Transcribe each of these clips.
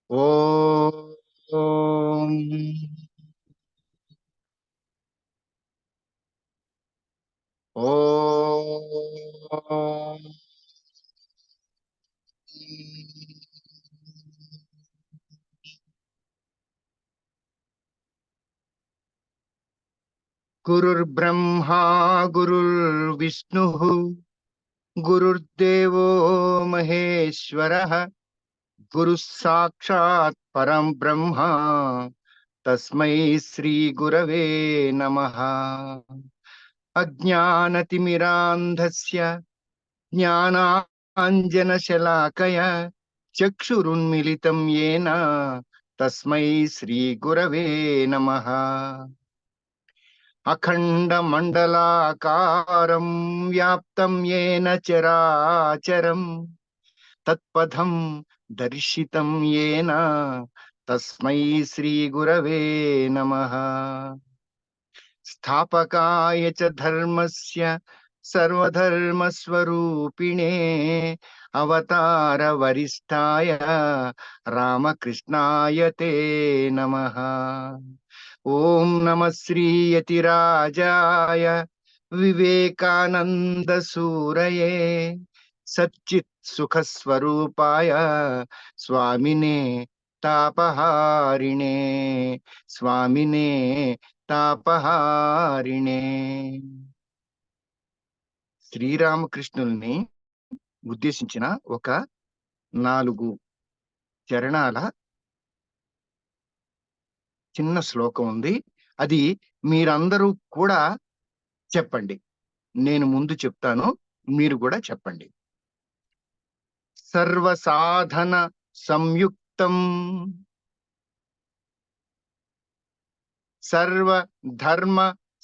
ఓం ఓం గురుర్బ్రహ్మా గురుర్విష్ణుః గురుర్దేవో మహేశ్వరః గురుః సాక్షాత్ పరం బ్రహ్మ తస్మై శ్రీ గురవే నమః. అజ్ఞానతిమిరాంధస్య జ్ఞానాంజనశలాకయ చక్షురున్మిలితం యేన తస్మై శ్రీ గురవే నమః. అఖండ మండలాకారం వ్యాప్తం యేన చరాచరం తత్పథం దర్శితం యేన తస్మై శ్రీ గురవే నమః. స్థాపకాయ చ ధర్మస్య సర్వధర్మస్వరూపిణే అవతార వరిష్ఠాయ రామకృష్ణాయ తే నమః. ఓం నమః శ్రీయతిరాజాయ వివేకానంద సూరయే సచ్చిత్ సుఖ స్వరూపాయ స్వామినే తాపహారిణే స్వామినే తాపహారిణే. శ్రీరామకృష్ణుల్ని ఉద్దేశించిన ఒక 4 చరణాల చిన్న శ్లోకం ఉంది. అది మీరందరూ కూడా చెప్పండి. నేను ముందు చెప్తాను, మీరు కూడా చెప్పండి. సర్వసాధన సంయుక్తం సర్వధర్మ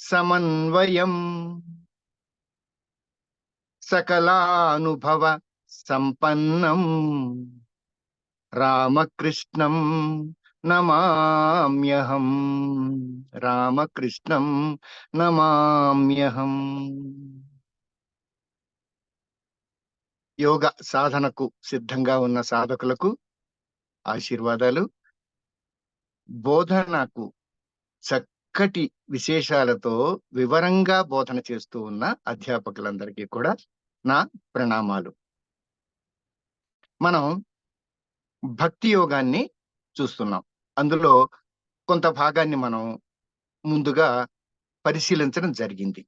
సమన్వయం సకలానుభవ సంపన్నం రామకృష్ణం నమామ్యహం. రామకృష్ణం నమామ్యహం. యోగ సాధనకు సిద్ధంగా ఉన్న సాధకులకు ఆశీర్వాదాలు. బోధనకు చక్కటి విశేషాలతో వివరంగా బోధన చేస్తూ ఉన్న అధ్యాపకులందరికీ కూడా నా ప్రణామాలు. మనం భక్తి యోగాన్ని చూస్తున్నాం. అందులో కొంత భాగాన్ని మనం ముందుగా పరిశీలించడం జరిగింది.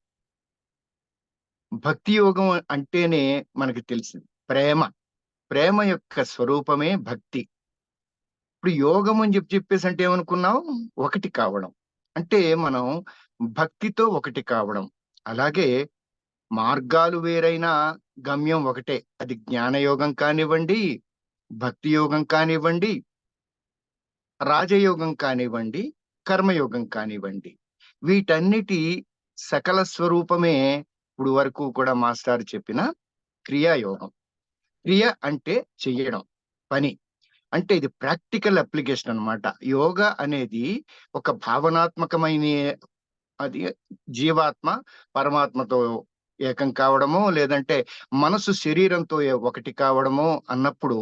భక్తి యోగం అంటేనే మనకి తెలిసింది ప్రేమ యొక్క స్వరూపమే భక్తి. ఇప్పుడు యోగం అని చెప్పేసి అంటే ఏమనుకున్నాం? ఒకటి కావడం అంటే మనం భక్తితో ఒకటి కావడం. అలాగే మార్గాలు వేరైనా గమ్యం ఒకటే. అది జ్ఞానయోగం కానివ్వండి, భక్తి యోగం కానివ్వండి, రాజయోగం కానివ్వండి, కర్మయోగం కానివ్వండి, వీటన్నిటి సకల స్వరూపమే ఇప్పుడు వరకు కూడా మాస్టర్ చెప్పిన క్రియాయోగం. క్రియ అంటే చెయ్యడం, పని. అంటే ఇది ప్రాక్టికల్ అప్లికేషన్ అన్నమాట. యోగా అనేది ఒక భావనాత్మకమైన, అది జీవాత్మ పరమాత్మతో ఏకం కావడము, లేదంటే మనసు శరీరంతో ఒకటి కావడము అన్నప్పుడు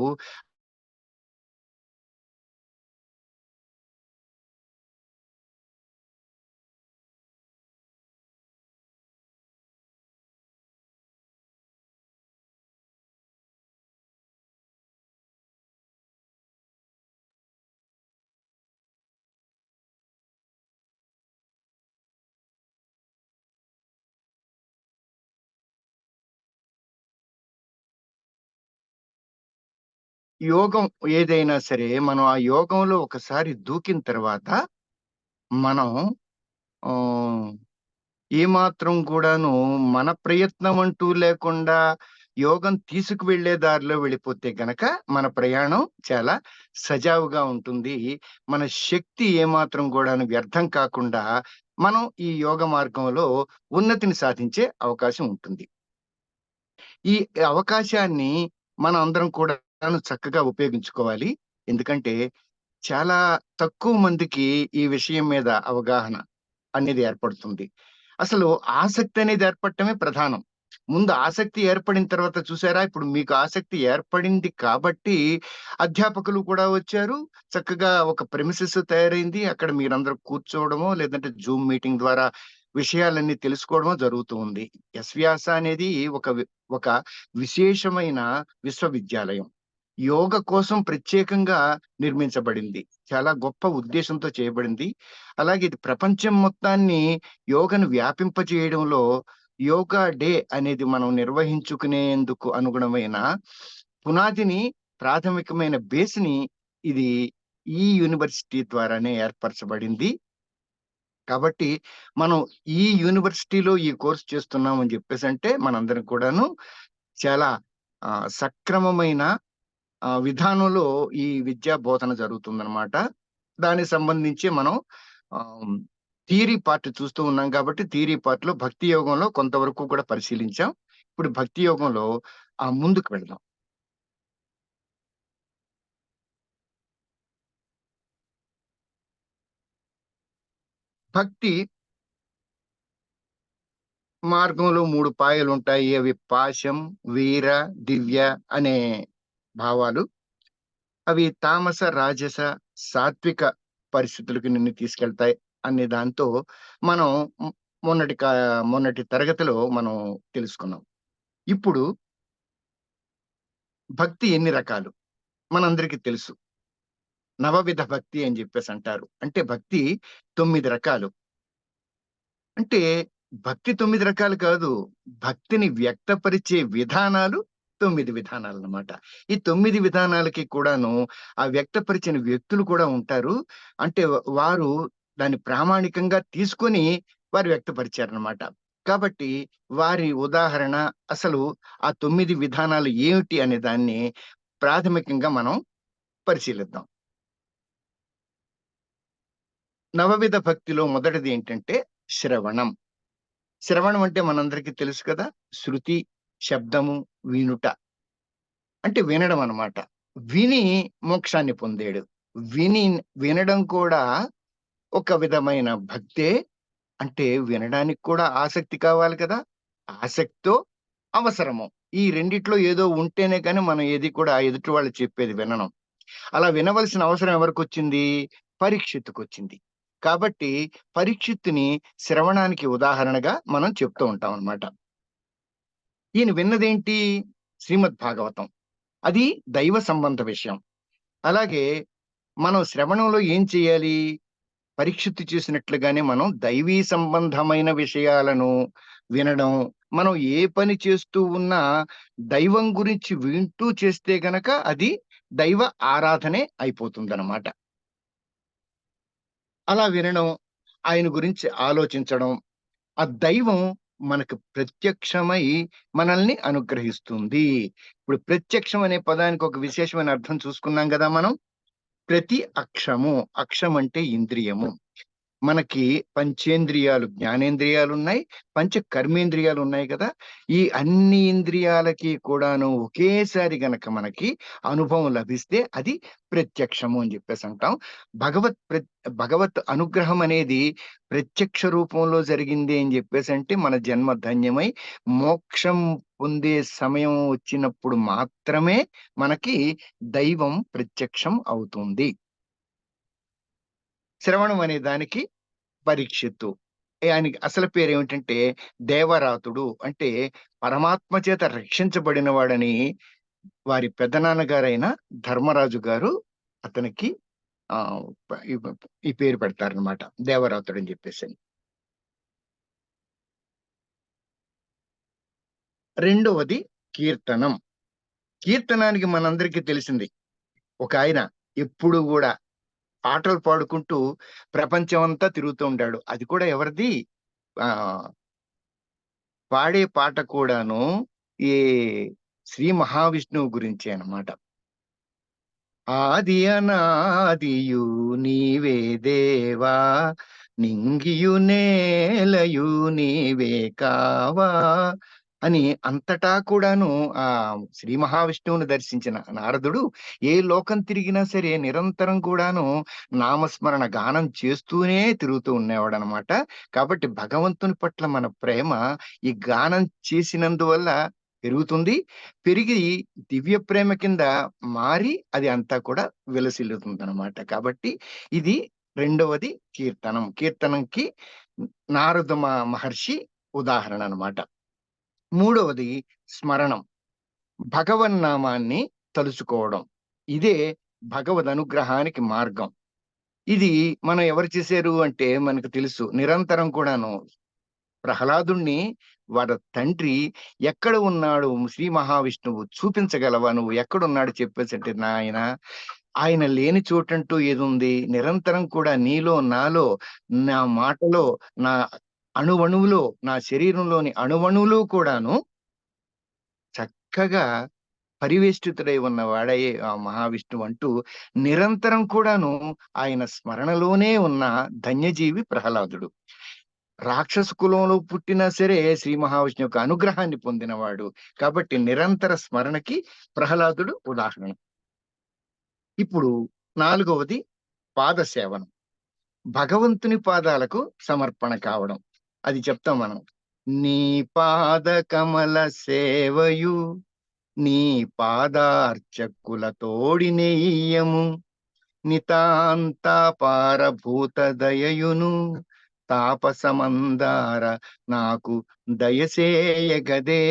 యోగం ఏదైనా సరే మనం ఆ యోగంలో ఒకసారి దూకిన తర్వాత మనం ఆ ఏమాత్రం కూడాను మన ప్రయత్నం అంటూ లేకుండా యోగం తీసుకువెళ్లే దారిలో వెళ్ళిపోతే గనక మన ప్రయాణం చాలా సజావుగా ఉంటుంది. మన శక్తి ఏమాత్రం కూడాను వ్యర్థం కాకుండా మనం ఈ యోగ మార్గంలో ఉన్నతిని సాధించే అవకాశం ఉంటుంది. ఈ అవకాశాన్ని మనం అందరం కూడా చక్కగా ఉపయోగించుకోవాలి. ఎందుకంటే చాలా తక్కువ మందికి ఈ విషయం మీద అవగాహన అనేది ఏర్పడుతుంది. అసలు ఆసక్తి అనేది ఏర్పడటమే ప్రధానం. ముందు ఆసక్తి ఏర్పడిన తర్వాత చూసారా, ఇప్పుడు మీకు ఆసక్తి ఏర్పడింది కాబట్టి అధ్యాపకులు కూడా వచ్చారు. చక్కగా ఒక ప్రెమిసెస్ తయారైంది. అక్కడ మీరందరూ కూర్చోవడమో, లేదంటే జూమ్ మీటింగ్ ద్వారా విషయాలన్నీ తెలుసుకోవడమో జరుగుతూ ఉంది. ఎస్‌వ్యాస అనేది ఒక విశేషమైన విశ్వవిద్యాలయం. యోగ కోసం ప్రత్యేకంగా నిర్మించబడింది. చాలా గొప్ప ఉద్దేశంతో చేయబడింది. అలాగే ఇది ప్రపంచం మొత్తాన్ని యోగను వ్యాపింపజేయడంలో యోగా డే అనేది మనం నిర్వహించుకునేందుకు అనుగుణమైన పునాదిని, ప్రాథమికమైన బేస్‌ని ఇది ఈ యూనివర్సిటీ ద్వారానే ఏర్పరచబడింది. కాబట్టి మనం ఈ యూనివర్సిటీలో ఈ కోర్స్ చేస్తున్నాం అని చెప్పేసంటే మనందరం కూడాను చాలా సక్రమమైన విధానంలో ఈ విద్యా బోధన జరుగుతుందనమాట. దానికి సంబంధించి మనం ఆహ్, థియరీ పార్ట్ చూస్తూ ఉన్నాం కాబట్టి, థియరీ పార్ట్‌లో భక్తి యోగంలో కొంతవరకు కూడా పరిశీలించాం. ఇప్పుడు భక్తి యోగంలో ముందుకు వెళ్దాం. భక్తి మార్గంలో 3 పాయలుంటాయి. అవి పాశం, వీర, దివ్య అనే భావాలు. అవి తామస, రాజస, సాత్విక పరిస్థితులకి నిన్ను తీసుకెళ్తాయి అనే దాంతో మనం హ్మ్, మొన్నటి తరగతిలో మనం తెలుసుకున్నాం. ఇప్పుడు భక్తి ఎన్ని రకాలు? మనందరికీ తెలుసు. నవవిధ భక్తి అని జెప్పేసంటారు. అంటే భక్తి 9 రకాలు. అంటే భక్తి 9 రకాలు కాదు. భక్తిని వ్యక్తపరిచే విధానాలు 9 విధానాలన్నమాట. ఈ 9 విధానాలకి కూడాను ఆ వ్యక్తపరిచిన వ్యక్తులు కూడా ఉంటారు. అంటే వారు దాన్ని ప్రామాణికంగా తీసుకొని వారు వ్యక్తపరిచారన్నమాట. కాబట్టి వారి ఉదాహరణ, అసలు ఆ 9 విధానాలు ఏమిటి అనే దాన్ని ప్రాథమికంగా మనం పరిశీలిద్దాం. నవవిధ భక్తిలో మొదటిది ఏంటంటే శ్రవణం. శ్రవణం అంటే మనందరికీ తెలుసు కదా! శృతి, శబ్దము, వినుట. అంటే వినడం అన్నమాట. విని మోక్షాన్ని పొందాడు. విని వినడం కూడా ఒక విధమైన భక్తే. అంటే వినడానికి కూడా ఆసక్తి కావాలి కదా! ఆసక్తో, అవసరము. ఈ రెండిట్లో ఏదో ఉంటేనే గాని మనం ఏది కూడా ఎదుటి వాళ్ళు చెప్పేది వినడం. అలా వినవలసిన అవసరం ఎవరికొచ్చింది? పరీక్షిత్తుకొచ్చింది. కాబట్టి పరీక్షిత్తుని శ్రవణానికి ఉదాహరణగా మనం చెప్తూ ఉంటాం అన్నమాట. ఈయన విన్నదేంటి? శ్రీమద్ భాగవతం. అది దైవ సంబంధ విషయం. అలాగే మనం శ్రవణంలో ఏం చేయాలి? పరీక్షిత్తు చేసినట్లుగానే మనం దైవీ సంబంధమైన విషయాలను వినడం, మనం ఏ పని చేస్తూ ఉన్నా దైవం గురించి వింటూ చేస్తే గనక అది దైవ ఆరాధనే అయిపోతుందనమాట. అలా వినడం, ఆయన గురించి ఆలోచించడం, ఆ దైవం మనకు ప్రత్యక్షమై మనల్ని అనుగ్రహిస్తుంది. ఇప్పుడు ప్రత్యక్షం అనే పదానికి ఒక విశేషమైన అర్థం చూసుకున్నాం గదా మనం. ప్రతి అక్షము, అక్షం అంటే ఇంద్రియము. మనకి పంచేంద్రియాలు, జ్ఞానేంద్రియాలున్నాయి. పంచ కర్మేంద్రియాలున్నాయి కదా! ఈ అన్ని ఇంద్రియాలకి కూడాను ఒకేసారి గనక మనకి అనుభవం లభిస్తే అది ప్రత్యక్షము అని జెప్పేసంటాం. భగవత్ ప్రత్ భగవత్ అనుగ్రహం అనేది ప్రత్యక్ష రూపంలో జరిగింది అని జెప్పేసంటే మన జన్మ ధన్యమై మోక్షం పొందే సమయం వచ్చినప్పుడు మాత్రమే మనకి దైవం ప్రత్యక్షం అవుతుంది. శ్రవణం అనే దానికి పరీక్షిత్తు. ఆయనకి అసలు పేరేమిటంటే దేవరాతుడు. అంటే పరమాత్మ చేత రక్షించబడిన వాడని వారి పెద్దనాన్నగారైన ధర్మరాజు గారు అతనికి ఆహ్, ప ఈ ప ఈ పేరు పెడతారనమాట. దేవరాతుడని జెప్పేసని. రెండవది కీర్తనం. కీర్తనానికి మనందరికీ తెలిసింది. ఒకాయన ఎప్పుడు గూడా పాటలు పాడుకుంటూ ప్రపంచమంతా తిరుగుతూ ఉంటాడు. అది కూడా ఎవరిది? ఆహ్ పాడే పాట కూడాను ఈ శ్రీ మహావిష్ణువు గురించే అన్నమాట. ఆది అనాదియు నీవే దేవా నింగియు నేలయు నీవే కావా అని అంతటా కూడాను శ్రీ మహావిష్ణువుని దర్శించిన నారదుడు ఏ లోకం తిరిగినా సరే నిరంతరం కూడాను నామస్మరణ గానం చేస్తూనే తిరుగుతూ ఉండేవాడనమాట. కాబట్టి భగవంతుని పట్ల మన ప్రేమ ఈ గానం చేసినందువల్ల పెరుగుతుంది. పెరిగి దివ్య ప్రేమ కింద మారి అది అంతా కూడా విలసిల్లుతుందనమాట. కాబట్టి ఇది రెండవది కీర్తనం. కీర్తనంకి నారద మహర్షి ఉదాహరణ అనమాట. మూడవది స్మరణం. భగవన్నామాన్ని తలుచుకోవడం. ఇదే భగవద్ అనుగ్రహానికి మార్గం. ఇది మనం ఎవరు చేశారు అంటే మనకు తెలుసు. నిరంతరం కూడాను ప్రహ్లాదుణ్ణి వాళ్ళ తండ్రి ఎక్కడ ఉన్నాడు శ్రీ మహావిష్ణువు చూపించగలవా? నువ్వు ఎక్కడున్నాడు చెప్పేసంటే, నాయన ఆయన లేని చోటంటూ ఏదుంది? నిరంతరం కూడా నీలో, నాలో, నా మాటలో, నా అణువణువులో, నా శరీరంలోని అణువణువులు కూడాను చక్కగా పరివేష్టితుడై ఉన్నవాడయే ఆ మహావిష్ణువు అంటూ నిరంతరం కూడాను ఆయన స్మరణలోనే ఉన్న ధన్యజీవి ప్రహ్లాదుడు. రాక్షస కులంలో పుట్టినా సరే శ్రీ మహావిష్ణువు యొక్క అనుగ్రహాన్ని పొందినవాడు. కాబట్టి నిరంతర స్మరణకి ప్రహ్లాదుడు ఉదాహరణ. ఇప్పుడు నాలుగవది పాదసేవనం. భగవంతుని పాదాలకు సమర్పణ కావడం. అది చెప్తాం మనం. నీ పాద కమల సేవయు నీ పాదార్చకుల తోడినెయ్యము నితాంత పారభూత దయయును తాపసమందార నాకు దయసేయగదే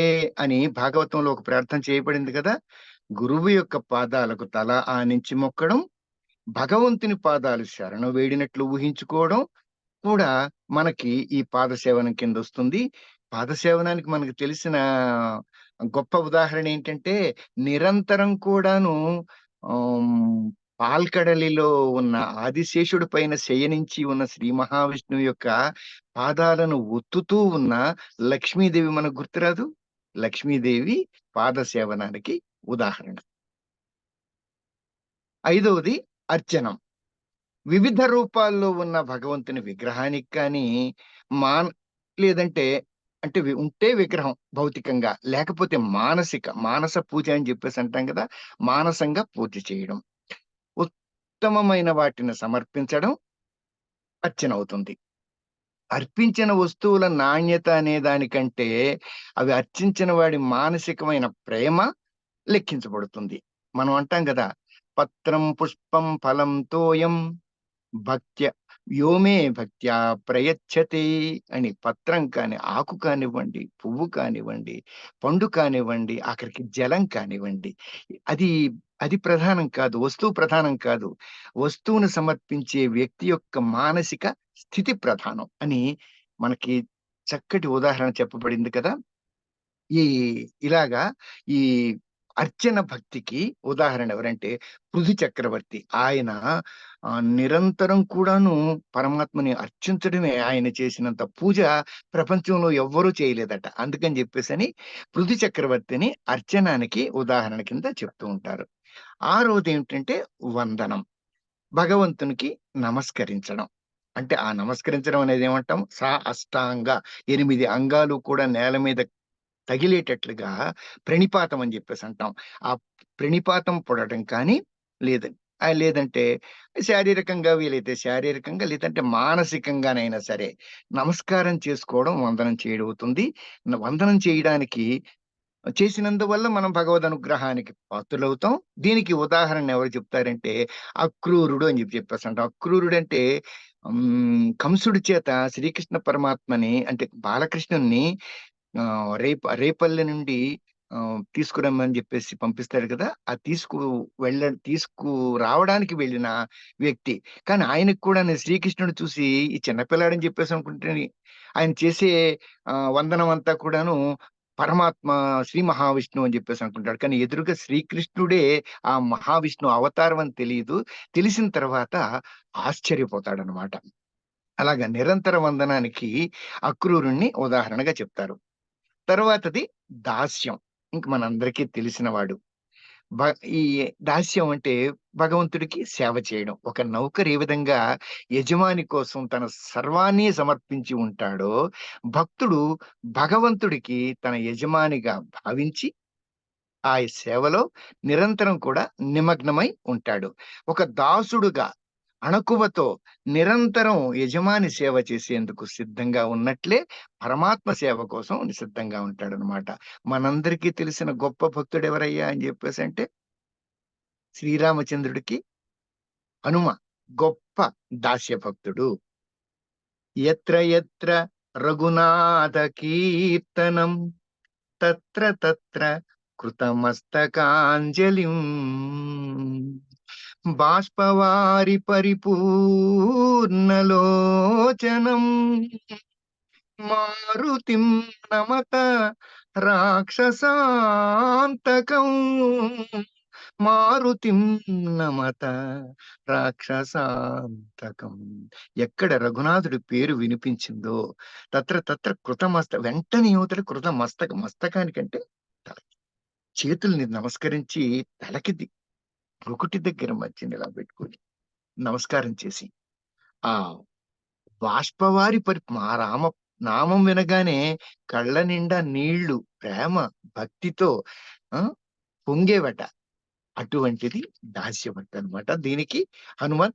అని భాగవతంలో ఒక ప్రార్థన చేయబడింది కదా. గురువు యొక్క పాదాలకు తల ఆనించి మొక్కడం, భగవంతుని పాదాలు శరణు వేడినట్లు ఊహించుకోవడం కూడా మనకి ఈ పాదసేవనం కింద వస్తుంది. పాదసేవనానికి మనకు తెలిసిన గొప్ప ఉదాహరణ ఏంటంటే, నిరంతరం కూడాను పాల్కడలిలో ఉన్న ఆదిశేషుడి పైన శయనించి ఉన్న శ్రీ మహావిష్ణువు యొక్క పాదాలను ఒత్తుతూ ఉన్న లక్ష్మీదేవి మనకు గుర్తురాదు? లక్ష్మీదేవి పాదసేవనానికి ఉదాహరణ. ఐదవది అర్చనం. వివిధ రూపాల్లో ఉన్న భగవంతుని విగ్రహానికి కానీ మాన్ లేదంటే అంటే ఉంటే విగ్రహం భౌతికంగా, లేకపోతే మానస పూజ అని చెప్పేసి అంటాం కదా. మానసంగా పూజ చేయడం, ఉత్తమమైన వాటిని సమర్పించడం అర్చన అవుతుంది. అర్పించిన వస్తువుల నాణ్యత అనే దానికంటే అవి అర్చించిన వాడి మానసికమైన ప్రేమ లెక్కించబడుతుంది. మనం అంటాం కదా, పత్రం పుష్పం ఫలం తోయం భక్త్య వ్యోమే భక్త్యా ప్రయచ్చతే అని. పత్రం కాని, ఆకు కానివ్వండి, పువ్వు కానివ్వండి, పండు కానివ్వండి, ఆఖరికి జలం కానివ్వండి, అది అది ప్రధానం కాదు. వస్తువు ప్రధానం కాదు. వస్తువును సమర్పించే వ్యక్తి యొక్క మానసిక స్థితి ప్రధానం అని మనకి చక్కటి ఉదాహరణ చెప్పబడింది కదా. ఈ ఇలాగా ఈ అర్చన భక్తికి ఉదాహరణ ఎవరంటే పృథు చక్రవర్తి. ఆయన నిరంతరం కూడాను పరమాత్మని అర్చించడమే ఆయన చేసినంత పూజ ప్రపంచంలో ఎవ్వరూ చేయలేదట. అందుకని చెప్పేసని పృథు చక్రవర్తిని అర్చనానికి ఉదాహరణ కింద చెప్తూ ఉంటారు. ఆరోది ఏమిటంటే వందనం. భగవంతునికి నమస్కరించడం. అంటే ఆ నమస్కరించడం అనేది ఏమంటాం? అష్టాంగ 8 అంగాలు కూడా నేల మీద తగిలేటట్లుగా ప్రణిపాతం అని చెప్పేసి అంటాం. ఆ ప్రణిపాతం పొడటం కానీ లేదంటే శారీరకంగా వీలైతే శారీరకంగా, లేదంటే మానసికంగానైనా సరే నమస్కారం చేసుకోవడం వందనం చేయడం అవుతుంది. వందనం చేయడానికి చేసినందువల్ల మనం భగవద్ అనుగ్రహానికి పాత్రులవుతాం. దీనికి ఉదాహరణ ఎవరు చెప్తారంటే అక్రూరుడు అని చెప్పేసి అంటాం. అక్రూరుడు అంటే కంసుడి చేత శ్రీకృష్ణ పరమాత్మని అంటే బాలకృష్ణుణ్ణి రేపల్లె నుండి తీసుకురమ్మని చెప్పేసి పంపిస్తాడు కదా. ఆ తీసుకురావడానికి వెళ్ళిన వ్యక్తి. కానీ ఆయనకు కూడా శ్రీకృష్ణుడు చూసి ఈ చిన్నపిల్లాడని చెప్పేసి అనుకుంటే ఆయన చేసే వందనం అంతా కూడాను పరమాత్మ శ్రీ మహావిష్ణువు అని చెప్పేసి అనుకుంటాడు. కానీ ఎదురుగా శ్రీకృష్ణుడే ఆ మహావిష్ణు అవతారం అని తెలియదు. తెలిసిన తర్వాత ఆశ్చర్యపోతాడనమాట. అలాగా నిరంతర వందనానికి అక్రూరుణ్ణి ఉదాహరణగా చెప్తారు. తర్వాతది దాస్యం. ఇంక మనందరికీ తెలిసినవాడు. బ ఈ దాస్యం అంటే భగవంతుడికి సేవ చేయడం. ఒక నౌకరు ఏ విధంగా యజమాని కోసం తన సర్వాన్ని సమర్పించి ఉంటాడో, భక్తుడు భగవంతుడికి తన యజమానిగా భావించి, ఆ సేవలో నిరంతరం కూడా నిమగ్నమై ఉంటాడు. ఒక దాసుడుగా అణకువతో నిరంతరం యజమాని సేవ చేసేందుకు సిద్ధంగా ఉన్నట్లే, పరమాత్మ సేవ కోసం సిద్ధంగా ఉంటాడనమాట. మనందరికీ తెలిసిన గొప్ప భక్తుడెవరయ్యా అని జెప్పేసంటే, శ్రీరామచంద్రుడికి హనుమ గొప్ప దాస్య భక్తుడు. యత్ర యత్ర రఘునాథ కీర్తనం తత్ర తత్ర కృతమస్తకాంజలిం బాష్పవారి పరిపూర్ణలోచనం మారుతిం నమత రాక్షసాంతకం మారుతిం నమత రాక్షసాంతకం. ఎక్కడ రఘునాథుడి పేరు వినిపించిందో తత్ర తత్ర వెంటనే యువతలు మస్తకానికంటే తల చేతుల్ని నమస్కరించి తలకి భృకుటి దగ్గర మధ్యన ఇలా పెట్టుకొని నమస్కారం చేసి, ఆ బాష్పవారి మా రామ నామం వినగానే కళ్ళ నిండా నీళ్లు ప్రేమ భక్తితో ఆ పొంగేవట. అటువంటిది దాస్యభక్తి అన్నమాట. దీనికి హనుమన్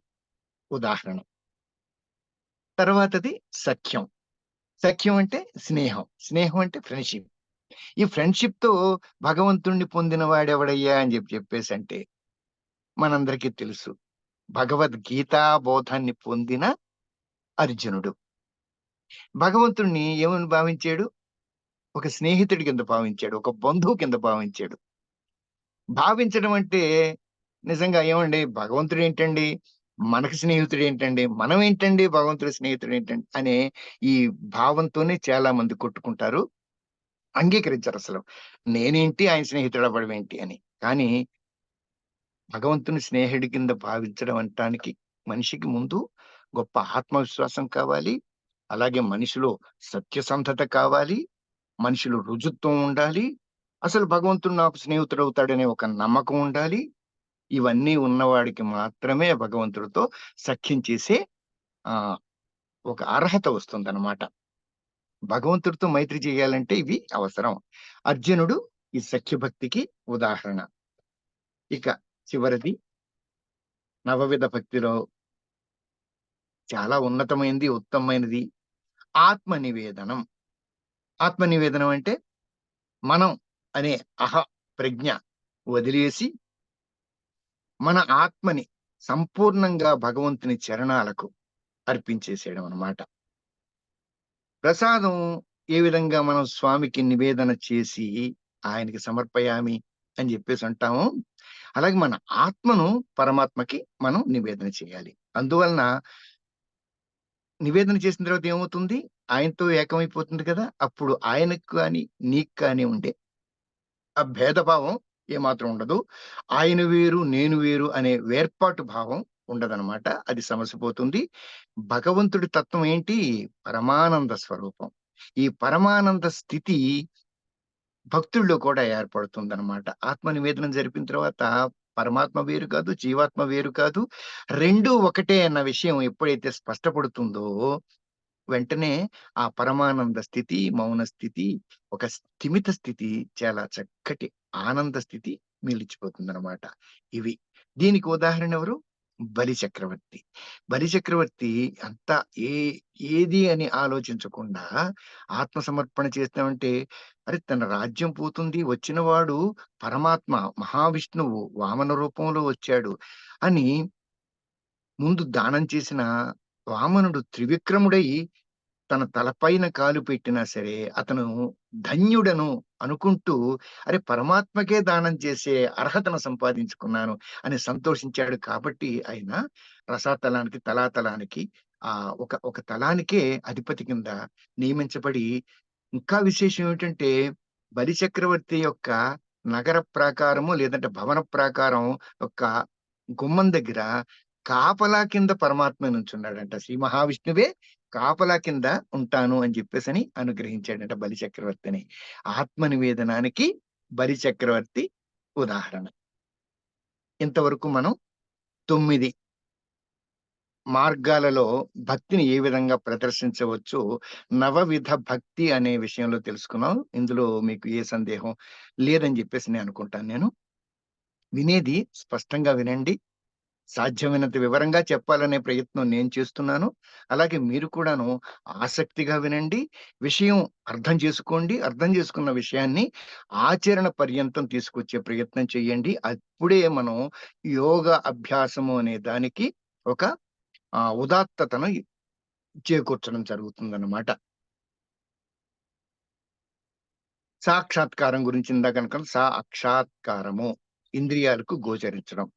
ఉదాహరణ. తర్వాతది సఖ్యం. సఖ్యం అంటే స్నేహం. స్నేహం అంటే ఫ్రెండ్‌షిప్. ఈ ఫ్రెండ్‌షిప్‌తో భగవంతుణ్ణి పొందిన వాడెవడయ్యా అని చెప్పేసంటే మనందరికీ తెలుసు. భగవద్గీతా బోధాన్ని పొందిన అర్జునుడు. భగవంతుణ్ణి ఏమని భావించాడు? ఒక స్నేహితుడి కింద భావించాడు. ఒక బంధువు కింద భావించాడు. భావించడం అంటే నిజంగా ఏమండి భగవంతుడేంటండి? మనకి స్నేహితుడేంటండి? మనమేంటండి భగవంతుడి స్నేహితుడేంటండి? అనే ఈ భావంతోనే చాలా మంది కొట్టుకుంటారు. అంగీకరించరసలు. నేనేంటి ఆయన స్నేహితుడవ్వడం ఏంటి అని. కానీ భగవంతుని స్నేహితుడి కింద భావించడం అనటానికి మనిషికి ముందు గొప్ప ఆత్మవిశ్వాసం కావాలి. అలాగే మనిషిలో సత్యసంధత కావాలి. మనిషిలో రుజుత్వం ఉండాలి. అసలు భగవంతుడు నాకు స్నేహితుడవుతాడనే ఒక నమ్మకం ఉండాలి. ఇవన్నీ ఉన్నవాడికి మాత్రమే భగవంతుడితో సఖ్యం చేసే ఆహ్, ఒక అర్హత వస్తుందన్నమాట. భగవంతుడితో మైత్రి చేయాలంటే ఇవి అవసరం. అర్జునుడు ఈ సఖ్యభక్తికి ఉదాహరణ. ఇక చివరిది నవవిధ భక్తిలో చాలా ఉన్నతమైనది, ఉత్తమమైనది ఆత్మ నివేదనం. ఆత్మ నివేదనం అంటే మనం అనే ప్రజ్ఞ వదిలేసి మన ఆత్మని సంపూర్ణంగా భగవంతుని చరణాలకు అర్పించేసేయడం అన్నమాట. ప్రసాదం ఏ విధంగా మనం స్వామికి నివేదన చేసి ఆయనకి సమర్పయామి అని జెప్పేసి అంటామో, అలాగే మన ఆత్మను పరమాత్మకి మనం నివేదన చేయాలి. అందువలన నివేదన చేసిన తర్వాత ఏమవుతుంది? ఆయనతో ఏకమైపోతుంది కదా! అప్పుడు ఆయనకు కానీ, నీకు కానీ ఉండే ఆ భేదభావం ఏమాత్రం ఉండదు. ఆయన వేరు, నేను వేరు అనే వేర్పాటు భావం ఉండదనమాట. అది సమసిపోతుంది. భగవంతుడి తత్వం ఏంటి? పరమానంద స్వరూపం. ఈ పరమానంద స్థితి భక్తుల్లో కూడా ఏర్పడుతుందనమాట. ఆత్మ నివేదనం జరిపిన తర్వాత పరమాత్మ వేరు కాదు, జీవాత్మ వేరు కాదు. 2 ఒకటే అన్న విషయం ఎప్పుడైతే స్పష్టపడుతుందో వెంటనే ఆ పరమానంద స్థితి, మౌన స్థితి, ఒక స్థిమిత స్థితి, చాలా చక్కటి ఆనంద స్థితి నిలిచిపోతుందనమాట. ఇవి. దీనికి ఉదాహరణ ఎవరు? బలిచక్రవర్తి. బలిచక్రవర్తి అంతా ఏ ఏది అని ఆలోచించకుండా ఆత్మసమర్పణ చేస్తామంటే, అరె! తన రాజ్యం పోతుంది. వచ్చినవాడు పరమాత్మ, మహావిష్ణువు వామన రూపంలో వచ్చాడు అని ముందు దానం చేసిన వామనుడు త్రివిక్రముడై తన తలపైన కాలు పెట్టినా సరే, అతను ధన్యుడను అనుకుంటూ, అరె! పరమాత్మకే దానం చేసే అర్హతను సంపాదించుకున్నాను అని సంతోషించాడు కాబట్టి, ఆయన రసాతలానికి, తలాతలానికి ఒక తలానికే అధిపతి కింద నియమించబడి, ఇంకా విశేషం ఏమిటంటే, బలిచక్రవర్తి యొక్క నగర ప్రాకారము లేదంటే భవన ప్రాకారం యొక్క గుమ్మం దగ్గర కాపలా కింద పరమాత్మ నుంచున్నాడంట. శ్రీ మహావిష్ణువే కాపలా కింద ఉంటాను అని చెప్పేసని అనుగ్రహించాడంట బలిచక్రవర్తిని. ఆత్మ నివేదనానికి బలిచక్రవర్తి ఉదాహరణ. ఇంతవరకు మనం 9 మార్గాలలో భక్తిని ఏ విధంగా ప్రదర్శించవచ్చో నవవిధ భక్తి అనే విషయంలో తెలుసుకున్నాం. ఇందులో మీకు ఏ సందేహం లేదని జెప్పేసి నేను అనుకుంటాను నేను. వినేది స్పష్టంగా వినండి. సాధ్యమైనంత వివరంగా చెప్పాలనే ప్రయత్నం నేను చేస్తున్నాను. అలాగే మీరు కూడాను ఆసక్తిగా వినండి. విషయం అర్థం చేసుకోండి. అర్థం చేసుకున్న విషయాన్ని ఆచరణ పర్యంతం తీసుకొచ్చే ప్రయత్నం చేయండి. అప్పుడే మనం యోగ అభ్యాసము అనే దానికి ఒక ఉదాత్తతను చేకూర్చడం జరుగుతుందన్నమాట. సాక్షాత్కారం గురించి ఇందాక అనుకున్నాం. సాక్షాత్కారము ఇంద్రియాలకు గోచరించడం.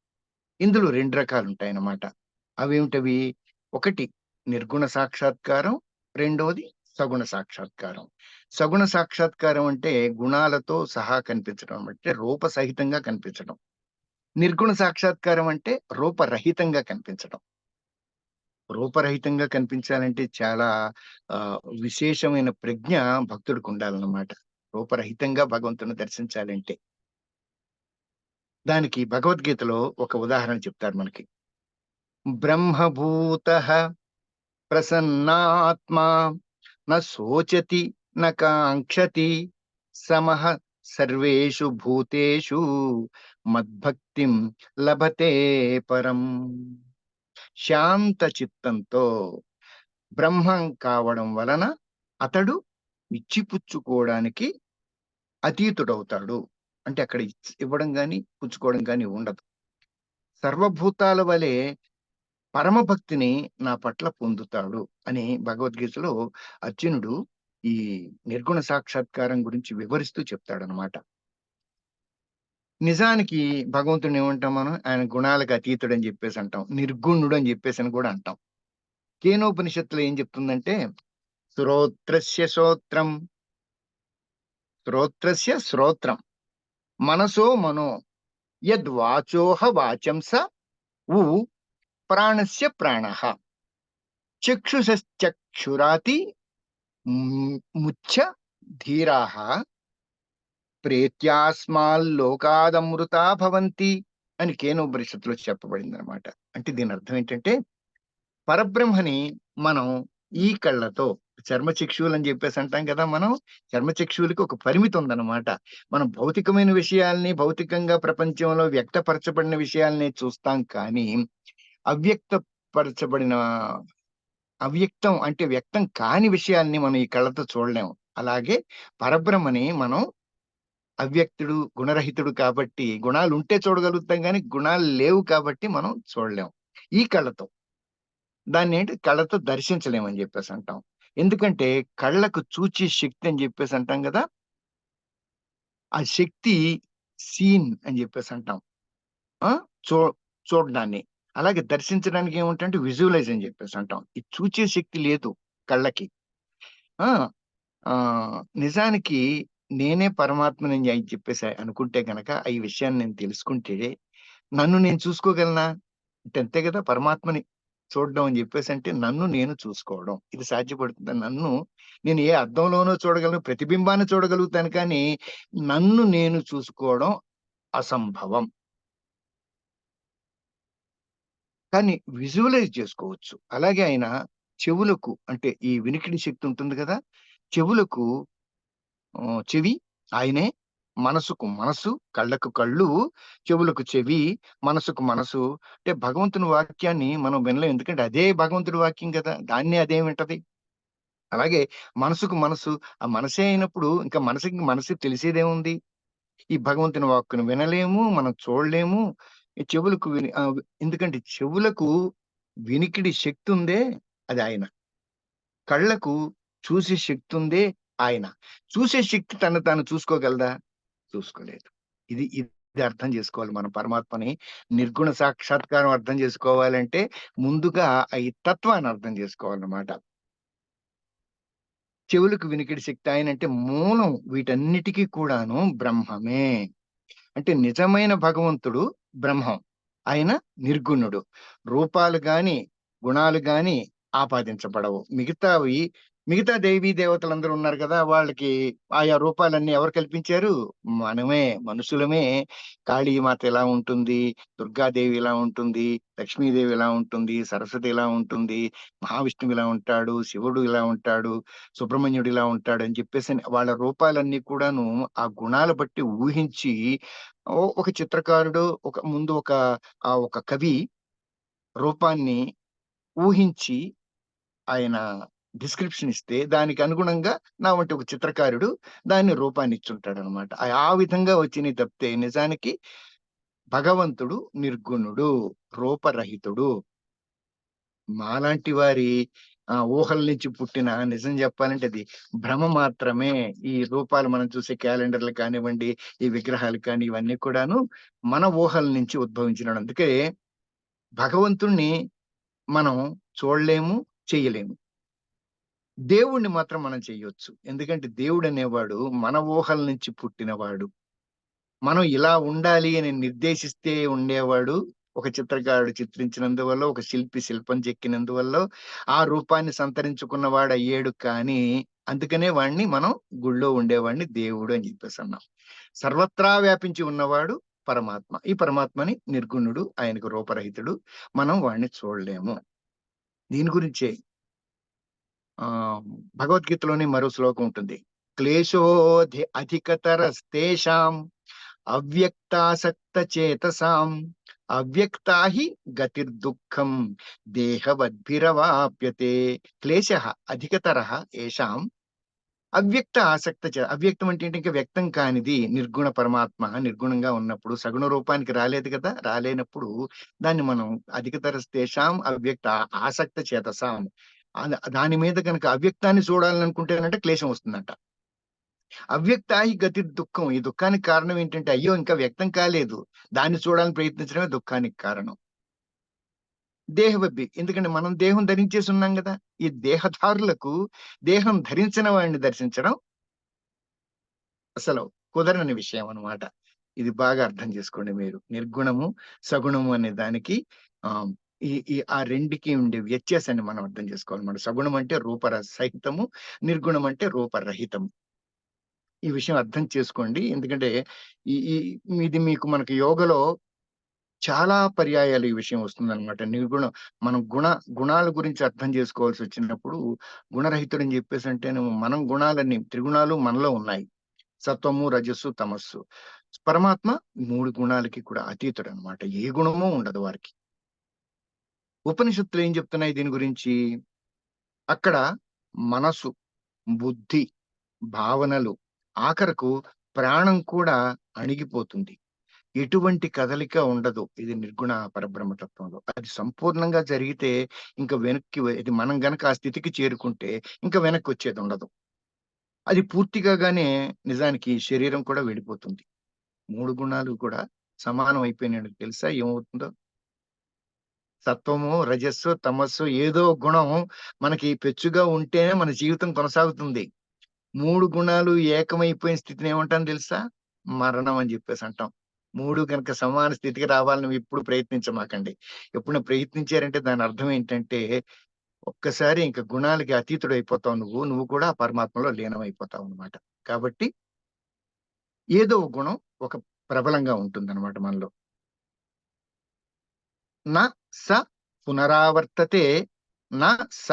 ఇందులో 2 రకాలుంటాయన్నమాట. అవేమిటవి? ఒకటి నిర్గుణ సాక్షాత్కారం, రెండోది సగుణ సాక్షాత్కారం. సగుణ సాక్షాత్కారం అంటే గుణాలతో సహా కనిపించడం. అంటే రూపసహితంగా కనిపించడం. నిర్గుణ సాక్షాత్కారం అంటే రూపరహితంగా కనిపించడం. రూపరహితంగా కనిపించాలంటే చాలా విశేషమైన ప్రజ్ఞ భక్తుడికుండాలన్నమాట. రూపరహితంగా భగవంతుడిని దర్శించాలంటే. దానికి భగవద్గీతలో ఒక ఉదాహరణ చెప్తారు మనకి. బ్రహ్మభూతః ప్రసన్నాత్మా న శోచతి న కాంక్షతి సమః సర్వేషు భూతేషు మద్భక్తిం లభతే పరం. శాంత చిత్తంతో బ్రహ్మం కావడం వలన అతడు ఇచ్చిపుచ్చుకోవడానికి అతీతుడవుతాడు. అంటే అక్కడ ఇవ్వడం గాని, పుచ్చుకోవడం గాని ఉండదు. సర్వభూతాల వలె పరమభక్తిని నా పట్ల పొందుతాడు అని భగవద్గీతలో అర్జునుడు ఈ నిర్గుణ సాక్షాత్కారం గురించి వివరిస్తూ చెప్తాడనమాట. నిజానికి భగవంతుడిని ఏమంటాం మనం? ఆయన గుణాలకు అతీతుడని జెప్పేసి అంటాం. నిర్గుణుడు అని జెప్పేసని గూడా అంటాం. కేనోపనిషత్తులో ఏం చెప్తుందంటే, శ్రోత్రస్య శ్రోత్రం, శ్రోత్రస్య శ్రోత్రం, మనసో మనో, యద్వాచోహ వాచం స ఉ ప్రాణస్య ప్రాణః, చక్షుషశ్చక్షురాతి ముచ్చ ధీరాః ప్రేత్యాస్మాల్లోకాదమృతా భవంతి అని కేనోపనిషత్తులో చెప్పబడిందనమాట. అంటే దీని అర్థం ఏంటంటే, పరబ్రహ్మని మనం ఈ కళ్ళతో చర్మచక్షువులని జెప్పేసి అంటాం కదా మనం. చర్మచక్షువులకి ఒక పరిమితి ఉందన్నమాట. మనం భౌతికమైన విషయాల్ని, భౌతికంగా ప్రపంచంలో వ్యక్తపరచబడిన విషయాల్ని చూస్తాం కానీ, అవ్యక్తపరచబడిన అవ్యక్తం అంటే వ్యక్తం కాని విషయాల్ని మనం ఈ కళ్ళతో చూడలేము. అలాగే పరబ్రహ్మని మనం అవ్యక్తుడు, గుణరహితుడు కాబట్టి గుణాలుంటే చూడగలుగుతాం గానీ, గుణాలు లేవు కాబట్టి మనం చూడలేం. ఈ కళ్ళతో. దాన్నేంటి కళ్ళతో దర్శించలేమని జెప్పేసంటాం. ఎందుకంటే కళ్ళకు చూచే శక్తి అని జెప్పేసి అంటాం గదా! ఆ శక్తి సీన్ అని జెప్పేసంటాం. ఆ! చూ చూడడాన్ని. అలాగే దర్శించడానికి ఏముంటంటే విజువలైజ్ అని జెప్పేసంటాం. ఈ చూచే శక్తి లేదు కళ్ళకి. ఆ! నిజానికి నేనే పరమాత్మనని చెప్పేసి అనుకుంటే గనక, ఈ విషయాన్ని నేను తెలుసుకుంటే, నన్ను నేను చూసుకోగలనా? అంటే అంతే గదా! పరమాత్మని చూడడం అని జెప్పేసంటే, నన్ను నేను చూసుకోవడం. ఇది సాధ్యపడుతుందా? నేను ఏ అద్దంలోనో చూడగలను, ప్రతిబింబాన్ని చూడగలుగుతాను కానీ, నన్ను నేను చూసుకోవడం అసంభవం. కానీ విజువలైజ్ చేసుకోవచ్చు. అలాగే ఆయన చెవులకు అంటే ఈ వినికిడి శక్తి ఉంటుంది గదా! చెవులకు చెవి ఆయనే, మనసుకు మనసు, కళ్ళకు కళ్ళు, చెవులకు చెవి, మనసుకు మనసు. అంటే భగవంతుని వాక్యాన్ని మనం వినలేం. ఎందుకంటే అదే భగవంతుడి వాక్యం గదా! దాన్నే అదేం వింటది. అలాగే మనసుకు మనసు, ఆ మనసే అయినప్పుడు ఇంకా మనసుకి మనసుకి తెలిసేదేముంది? ఈ భగవంతుని వాక్కుని వినలేము, మనం చూడలేము. ఈ చెవులకు ఎందుకంటే చెవులకు వినికిడి శక్తుందే అది ఆయన. కళ్ళకు చూసే శక్తుందే ఆయన. చూసే శక్తి తనను తాను చూసుకోగలదా? చూసుకోలేదు. ఇది అర్థం జేసుకోవాలి మనం పరమాత్మని. నిర్గుణ సాక్షాత్కారం అర్థం జేసుకోవాలంటే ముందుగా ఈ తత్వాన్ని అర్థం జేసుకోవాలన్నమాట. చెవులకు వినికిడి శక్తి ఆయనంటే మూలం వీటన్నిటికి కూడాను బ్రహ్మమే. అంటే నిజమైన భగవంతుడు బ్రహ్మం. ఆయన నిర్గుణుడు. రూపాలు గాని, గుణాలు గాని ఆపాదించబడవు. మిగతావి మిగతా దేవీ దేవతలందరూ ఉన్నారు కదా! వాళ్ళకి ఆయా రూపాలన్నీ ఎవరు కల్పించారు? మనమే, మనుషులమే. కాళీమాత ఇలా ఉంటుంది, దుర్గాదేవి ఇలా ఉంటుంది, లక్ష్మీదేవి ఇలా ఉంటుంది, సరస్వతి ఇలా ఉంటుంది, మహావిష్ణువు ఇలా ఉంటాడు, శివుడు ఇలా ఉంటాడు, సుబ్రహ్మణ్యుడు ఇలా ఉంటాడు అని చెప్పేసి వాళ్ళ రూపాలన్నీ కూడాను ఆ గుణాల బట్టి ఊహించి ఒక చిత్రకారుడు ఒక కవి రూపాన్ని ఊహించి ఆయన డిస్క్రిప్షన్ ఇస్తే దానికి అనుగుణంగా నా వంటి ఒక చిత్రకారుడు దాన్ని రూపాన్ని ఇచ్చుంటాడనమాట. ఆ విధంగా వచ్చినయి తప్పితే నిజానికి భగవంతుడు నిర్గుణుడు, రూపరహితుడు. మాలాంటి వారి ఊహల నుంచి పుట్టిన నిజం చెప్పాలంటే అది భ్రమ మాత్రమే. ఈ రూపాలు మనం చూసే క్యాలెండర్‌లు కానివ్వండి, ఈ విగ్రహాలు కానీ ఇవన్నీ కూడాను మన ఊహల నుంచి ఉద్భవించినవి. అందుకే భగవంతుడిని మనం చూడలేము, చెయ్యలేము. దేవుణ్ణి మాత్రం మనం చెయ్యొచ్చు. ఎందుకంటే దేవుడనేవాడు మన ఊహల నుంచి పుట్టినవాడు. మనం ఇలా ఉండాలి అని నిర్దేశిస్తే ఉండేవాడు. ఒక చిత్రకారుడు చిత్రించినందువల్లో, ఒక శిల్పి శిల్పం చెక్కినందువల్లో, ఆ రూపాన్ని సంతరించుకున్నవాడయ్యాడు కానీ, అందుకనే వాడిని మనం గుళ్ళో ఉండేవాడిని దేవుడు అని చెప్పేసన్నాం. సర్వత్రా వ్యాపించి ఉన్నవాడు పరమాత్మ. ఈ పరమాత్మని నిర్గుణుడు, ఆయనకు రూపరహితుడు. మనం వాడిని చూడలేము. దీని గురించే భగవద్గీతలోని మరో శ్లోకం ఉంటుంది. అధికతరస్తేషాం అవ్యక్తాసక్త చేతసాం అవ్యక్తా హి గతిర్దుఃఖం దేహవద్భిరవాప్యతే. క్లేశ అధికతర ఏషాం అవ్యక్త ఆసక్త అవ్యక్తం అంటే ఏంటి? ఇంకా వ్యక్తం కానిది నిర్గుణ పరమాత్మ నిర్గుణంగా ఉన్నప్పుడు సగుణ రూపానికి రాలేదు కదా! రాలేనప్పుడు దాన్ని మనం అధికతరస్తేషాం అవ్యక్త ఆసక్త చేతసాం దాని మీద కనుక అవ్యక్తాన్ని చూడాలనుకుంటేనంటే క్లేశం వస్తుందంట. అవ్యక్తాహి గతి దుఃఖం. ఈ దుఃఖానికి కారణం ఏంటంటే, అయ్యో! ఇంకా వ్యక్తం కాలేదు. దాన్ని చూడాలని ప్రయత్నించడమే దుఃఖానికి కారణం. దేహవబ్బి. ఎందుకంటే మనం దేహం ధరించేసి ఉన్నాం గదా! ఈ దేహధారులకు దేహం ధరించిన వాడిని దర్శించడం అసలు కుదరని విషయం అన్నమాట. ఇది బాగా అర్థం చేసుకోండి మీరు. నిర్గుణము, సగుణము అనే దానికి ఆహ్, ఈ ఈ ఆ రెండికి ఉండే వ్యత్యాసాన్ని మనం అర్థం చేసుకోవాలన్నమాట. సగుణం అంటే రూపరసహితము, నిర్గుణం అంటే రూపరహితము. ఈ విషయం అర్థం చేసుకోండి. ఎందుకంటే ఈ ఈ ఇది మీకు మనకి యోగలో చాలా పర్యాయాలు ఈ విషయం వస్తుందనమాట. నిర్గుణం మనం గుణాల గురించి అర్థం చేసుకోవాల్సొచ్చినప్పుడు గుణరహితుడని జెప్పేసంటేను మనం గుణాలన్నీ త్రిగుణాలు మనలో ఉన్నాయి. సత్వము, రజస్సు, తమస్సు. పరమాత్మ 3 గుణాలకి కూడా అతీతుడనమాట. ఏ గుణము ఉండదు వారికి. ఉపనిషత్తులు ఏం చెప్తున్నాయి దీని గురించి? అక్కడ మనసు, బుద్ధి, భావనలు ఆఖరకు ప్రాణం కూడా అణిగిపోతుంది. ఎటువంటి కదలిక ఉండదు. ఇది నిర్గుణ పరబ్రహ్మ తత్వంలో. అది సంపూర్ణంగా జరిగితే ఇంక ఇది మనం గనక ఆ స్థితికి చేరుకుంటే ఇంక వెనక్కొచ్చేదుండదు. అది పూర్తిగా గానే నిజానికి శరీరం కూడా వెళ్ళిపోతుంది. 3 గుణాలు కూడా సమానం అయిపోయినాయని తెలుసా ఏమవుతుందో? సత్వము, రజస్సు, తమస్సు ఏదో గుణం మనకి పెచ్చుగా ఉంటేనే మన జీవితం కొనసాగుతుంది. 3 గుణాలు ఏకమైపోయిన స్థితిని ఏమంటాం తెలుసా? మరణం అని జెప్పేసి అంటాం. 3 గనక సమాన స్థితికి రావాలని ఎప్పుడు ప్రయత్నించమాకండి. ఎప్పుడైనా ప్రయత్నించారంటే దాని అర్థం ఏంటంటే, ఒక్కసారి ఇంక గుణాలకి అతీతుడైపోతావు నువ్వు. నువ్వు కూడా ఆ పరమాత్మలో లీనమైపోతావన్నమాట. కాబట్టి ఏదో ఒక గుణం ఒక ప్రబలంగా ఉంటుందన్నమాట మనలో. న స పునరావర్తతే, న స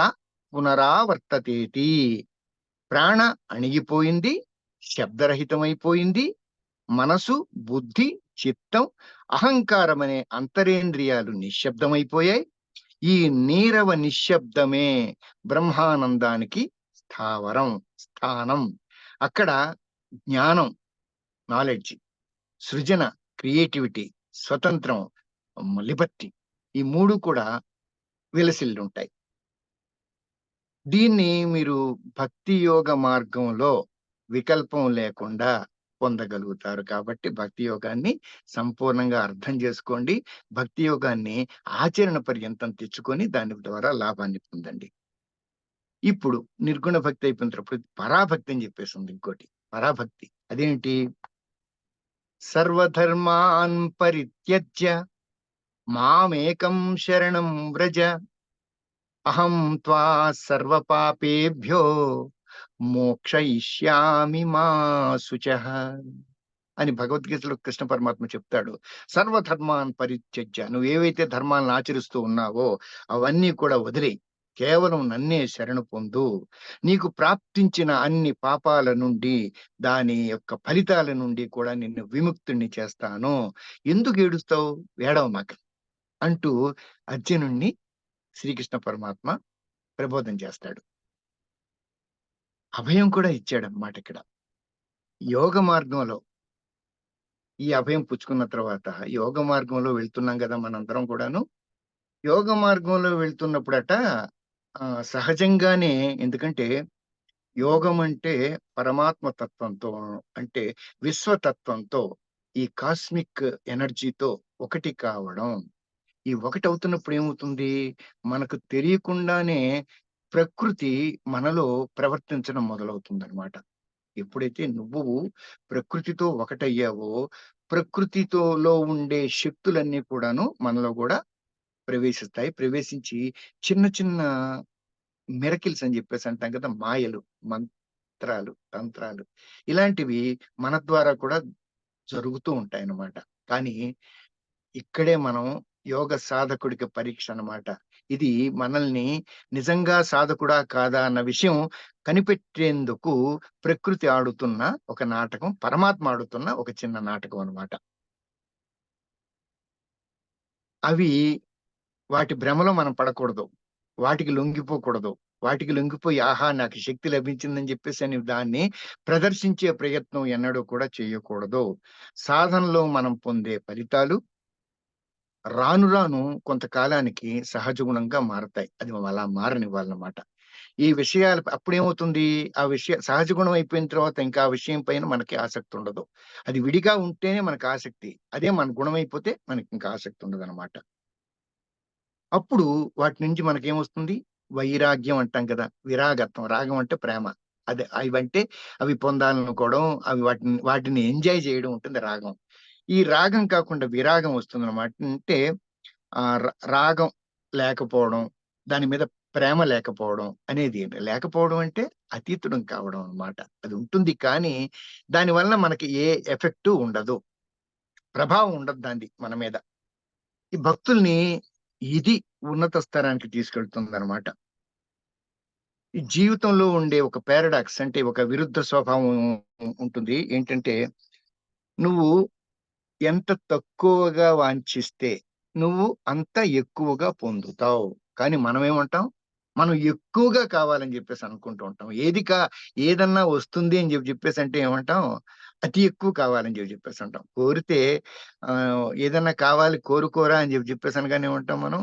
పునరావర్తతేతి. ప్రాణ అణిగిపోయింది, శబ్దరహితమైపోయింది. మనసు, బుద్ధి, చిత్తం, అహంకారం అనే అంతరేంద్రియాలు నిశ్శబ్దమైపోయాయి. ఈ నీరవ నిశ్శబ్దమే బ్రహ్మానందానికి స్థానం. అక్కడ జ్ఞానం, నాలెడ్జ్, సృజన, క్రియేటివిటీ, స్వతంత్రం, లిబర్టీ ఈ 3 కూడా విలసిల్లుంటాయి. దీన్ని మీరు భక్తి యోగ మార్గంలో వికల్పం లేకుండా పొందగలుగుతారు. కాబట్టి భక్తి యోగాన్ని సంపూర్ణంగా అర్థం చేసుకోండి. భక్తి యోగాన్ని ఆచరణ పర్యంతం తెచ్చుకొని దాని ద్వారా లాభాన్ని పొందండి. ఇప్పుడు నిర్గుణ భక్తి అయిపోయిన తర్వాత పరాభక్తి అని చెప్పేసింది ఇంకోటి. పరాభక్తి అదేంటి? సర్వధర్మాన్ పరిత్యజ్య మామేకం శరణం వ్రజ అహం త్వా సర్వపాపేభ్యో మోక్షయిష్యామి మా శుచః అని భగవద్గీతలో కృష్ణ పరమాత్మ చెప్తాడు. సర్వధర్మాన్ పరిత్యజ్య, నువ్వేవైతే ధర్మాలను ఆచరిస్తూ ఉన్నావో అవన్నీ కూడా వదిలేయి. కేవలం నన్నే శరణు పొందు. నీకు ప్రాప్తించిన అన్ని పాపాల నుండి, దాని యొక్క ఫలితాల నుండి కూడా నిన్ను విముక్తుడిని చేస్తాను. ఎందుకు ఏడుస్తావు? ఏడవమాక అంటూ అర్జునుడిని శ్రీకృష్ణ పరమాత్మ ప్రబోధం చేస్తాడు. అభయం కూడా ఇచ్చాడన్నమాట ఇక్కడ. యోగ మార్గంలో ఈ అభయం పుచ్చుకున్న తర్వాత యోగ మార్గంలో వెళ్తున్నాం గదా మనందరం కూడాను. యోగ మార్గంలో వెళ్తున్నప్పుడట సహజంగానే, ఎందుకంటే యోగం అంటే పరమాత్మ తత్వంతో, అంటే విశ్వతత్వంతో, ఈ కాస్మిక్ ఎనర్జీతో ఒకటి కావడం. ఈ ఒకటవుతున్నప్పుడు ఏమవుతుంది? మనకు తెలియకుండానే ప్రకృతి మనలో ప్రవర్తించడం మొదలవుతుందనమాట. ఎప్పుడైతే నువ్వు ప్రకృతితో ఒకటయ్యావో, ప్రకృతిలో ఉండే శక్తులన్నీ కూడాను మనలో గూడా ప్రవేశిస్తాయి. ప్రవేశించి చిన్న చిన్న మిరకిల్స్ అని జెప్పేసి అంటాం కదా! మాయలు, మంత్రాలు, తంత్రాలు ఇలాంటివి మన ద్వారా కూడా జరుగుతూ ఉంటాయన్నమాట. కానీ ఇక్కడే మనం యోగ సాధకుడికి పరీక్ష అన్నమాట. ఇది మనల్ని నిజంగా సాధకుడా? కాదా? అన్న విషయం కనిపెట్టేందుకు ప్రకృతి ఆడుతున్న ఒక నాటకం, పరమాత్మ ఆడుతున్న ఒక చిన్న నాటకం అన్నమాట. అవి వాటి భ్రమలో మనం పడకూడదు. వాటికి లొంగిపోకూడదు. వాటికి లొంగిపోయి ఆహా! నాకు శక్తి లభించిందని జెప్పేసని దాన్ని ప్రదర్శించే ప్రయత్నం ఎన్నడూ కూడా చేయకూడదు. సాధనలో మనం పొందే ఫలితాలు రాను రాను కొంతకాలానికి సహజ గుణంగా మారతాయి. అది అలా మారనివ్వాలన్నమాట. ఈ విషయాలు అప్పుడేమవుతుంది? ఆ సహజ గుణం అయిపోయిన తర్వాత ఇంకా ఆ విషయం పైన మనకి ఆసక్తి ఉండదు. అది విడిగా ఉంటేనే మనకు ఆసక్తి. అదే మన గుణం అయిపోతే మనకింకా ఆసక్తి ఉండదన్నమాట. అప్పుడు వాటి నుంచి మనకేమొస్తుంది? వైరాగ్యం అంటాం కదా! విరాగత్వం. రాగం అంటే ప్రేమ. అదే అవంటే అవి పొందాలనుకోవడం, అవి వాటిని ఎంజాయ్ చేయడం ఉంటుంది రాగం. ఈ రాగం కాకుండా విరాగం వస్తుందన్నమాట. అంటే రాగం లేకపోవడం, దాని మీద ప్రేమ లేకపోవడం అనేది లేకపోవడం అంటే అతీతుడం కావడం అన్నమాట. అది ఉంటుంది కానీ, దాని వలన మనకి ఏ ఎఫెక్టు ఉండదు. ప్రభావం ఉండదు దానిది మన మీద. ఈ భక్తుల్ని ఇది ఉన్నత స్థానానికి తీసుకెళ్తుందనమాట. ఈ జీవితంలో ఉండే ఒక పారాడాక్స్, అంటే ఒక విరుద్ధ స్వభావం ఉంటుంది. ఏంటంటే, నువ్వు ఎంత తక్కువగా వాంఛిస్తే నువ్వు అంత ఎక్కువగా పొందుతావు. కానీ మనమేమంటాం? మనం ఎక్కువగా కావాలని జెప్పేసి అనుకుంటూ ఉంటాం. ఏదన్నా వస్తుంది అని జెప్పేసంటే ఏమంటాం? అతి ఎక్కువ కావాలని జెప్పేసి అంటాం. కోరితే ఏదన్నా కావాలి కోరుకోరా అని జెప్పేసి అనగానే ఏమంటాం మనం?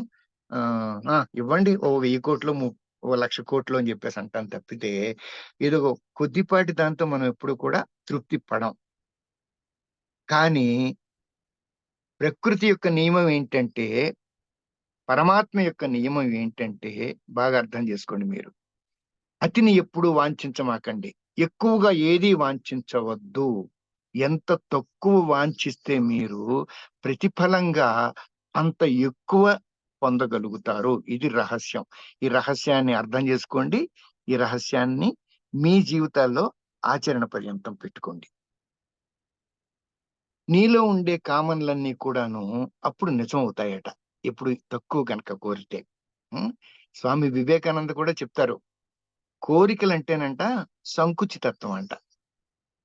ఆ! ఇవ్వండి ఓ 10,00,00,000 ఓ 1,00,00,000 అని జెప్పేసి అంటాం తప్పితే, ఏదో కొద్దిపాటి దాంతో మనం ఎప్పుడు కూడా తృప్తి పడం. కానీ ప్రకృతి యొక్క నియమం ఏంటంటే, పరమాత్మ యొక్క నియమం ఏంటంటే, బాగా అర్థం జేసుకోండి మీరు. అతిని ఎప్పుడు వాంఛించమాకండి. ఎక్కువగా ఏది వాంఛించవద్దు. ఎంత తక్కువ వాంఛిస్తే మీరు ప్రతిఫలంగా అంత ఎక్కువ పొందగలుగుతారు. ఇది రహస్యం. ఈ రహస్యాన్ని అర్థం జేసుకోండి. ఈ రహస్యాన్ని మీ జీవితాల్లో ఆచరణ పర్యంతం పెట్టుకోండి. నీలో ఉండే కామనలన్నీ కూడాను అప్పుడు నిజమవుతాయట. ఎప్పుడు తక్కువ గనక కోరితే. హ్మ్. స్వామి వివేకానంద కూడా చెప్తారు. కోరికలంటేనంట సంకుచితత్వం అంట.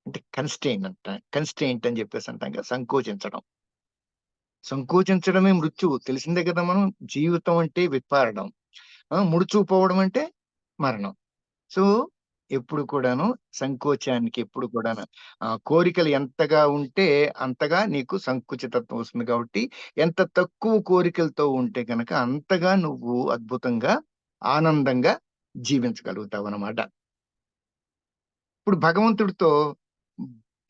అంటే కన్‌స్ట్రెయింట్ అని జెప్పేసి అంటాం కదా! సంకోచించడం. సంకోచించడమే మృత్యువు. తెలిసిందే కదా మనం. జీవితం అంటే విప్పారడం. ముడుచుకుపోవడం అంటే మరణం. సో, ఎప్పుడు కూడాను సంకోచానికి ఎప్పుడు కూడాను కోరికలు ఎంతగా ఉంటే అంతగా నీకు సంకుచితత్వం వస్తుంది కాబట్టి, ఎంత తక్కువ కోరికలతో ఉంటే గనక అంతగా నువ్వు అద్భుతంగా, ఆనందంగా జీవించగలుగుతావనమాట. ఇప్పుడు భగవంతుడితో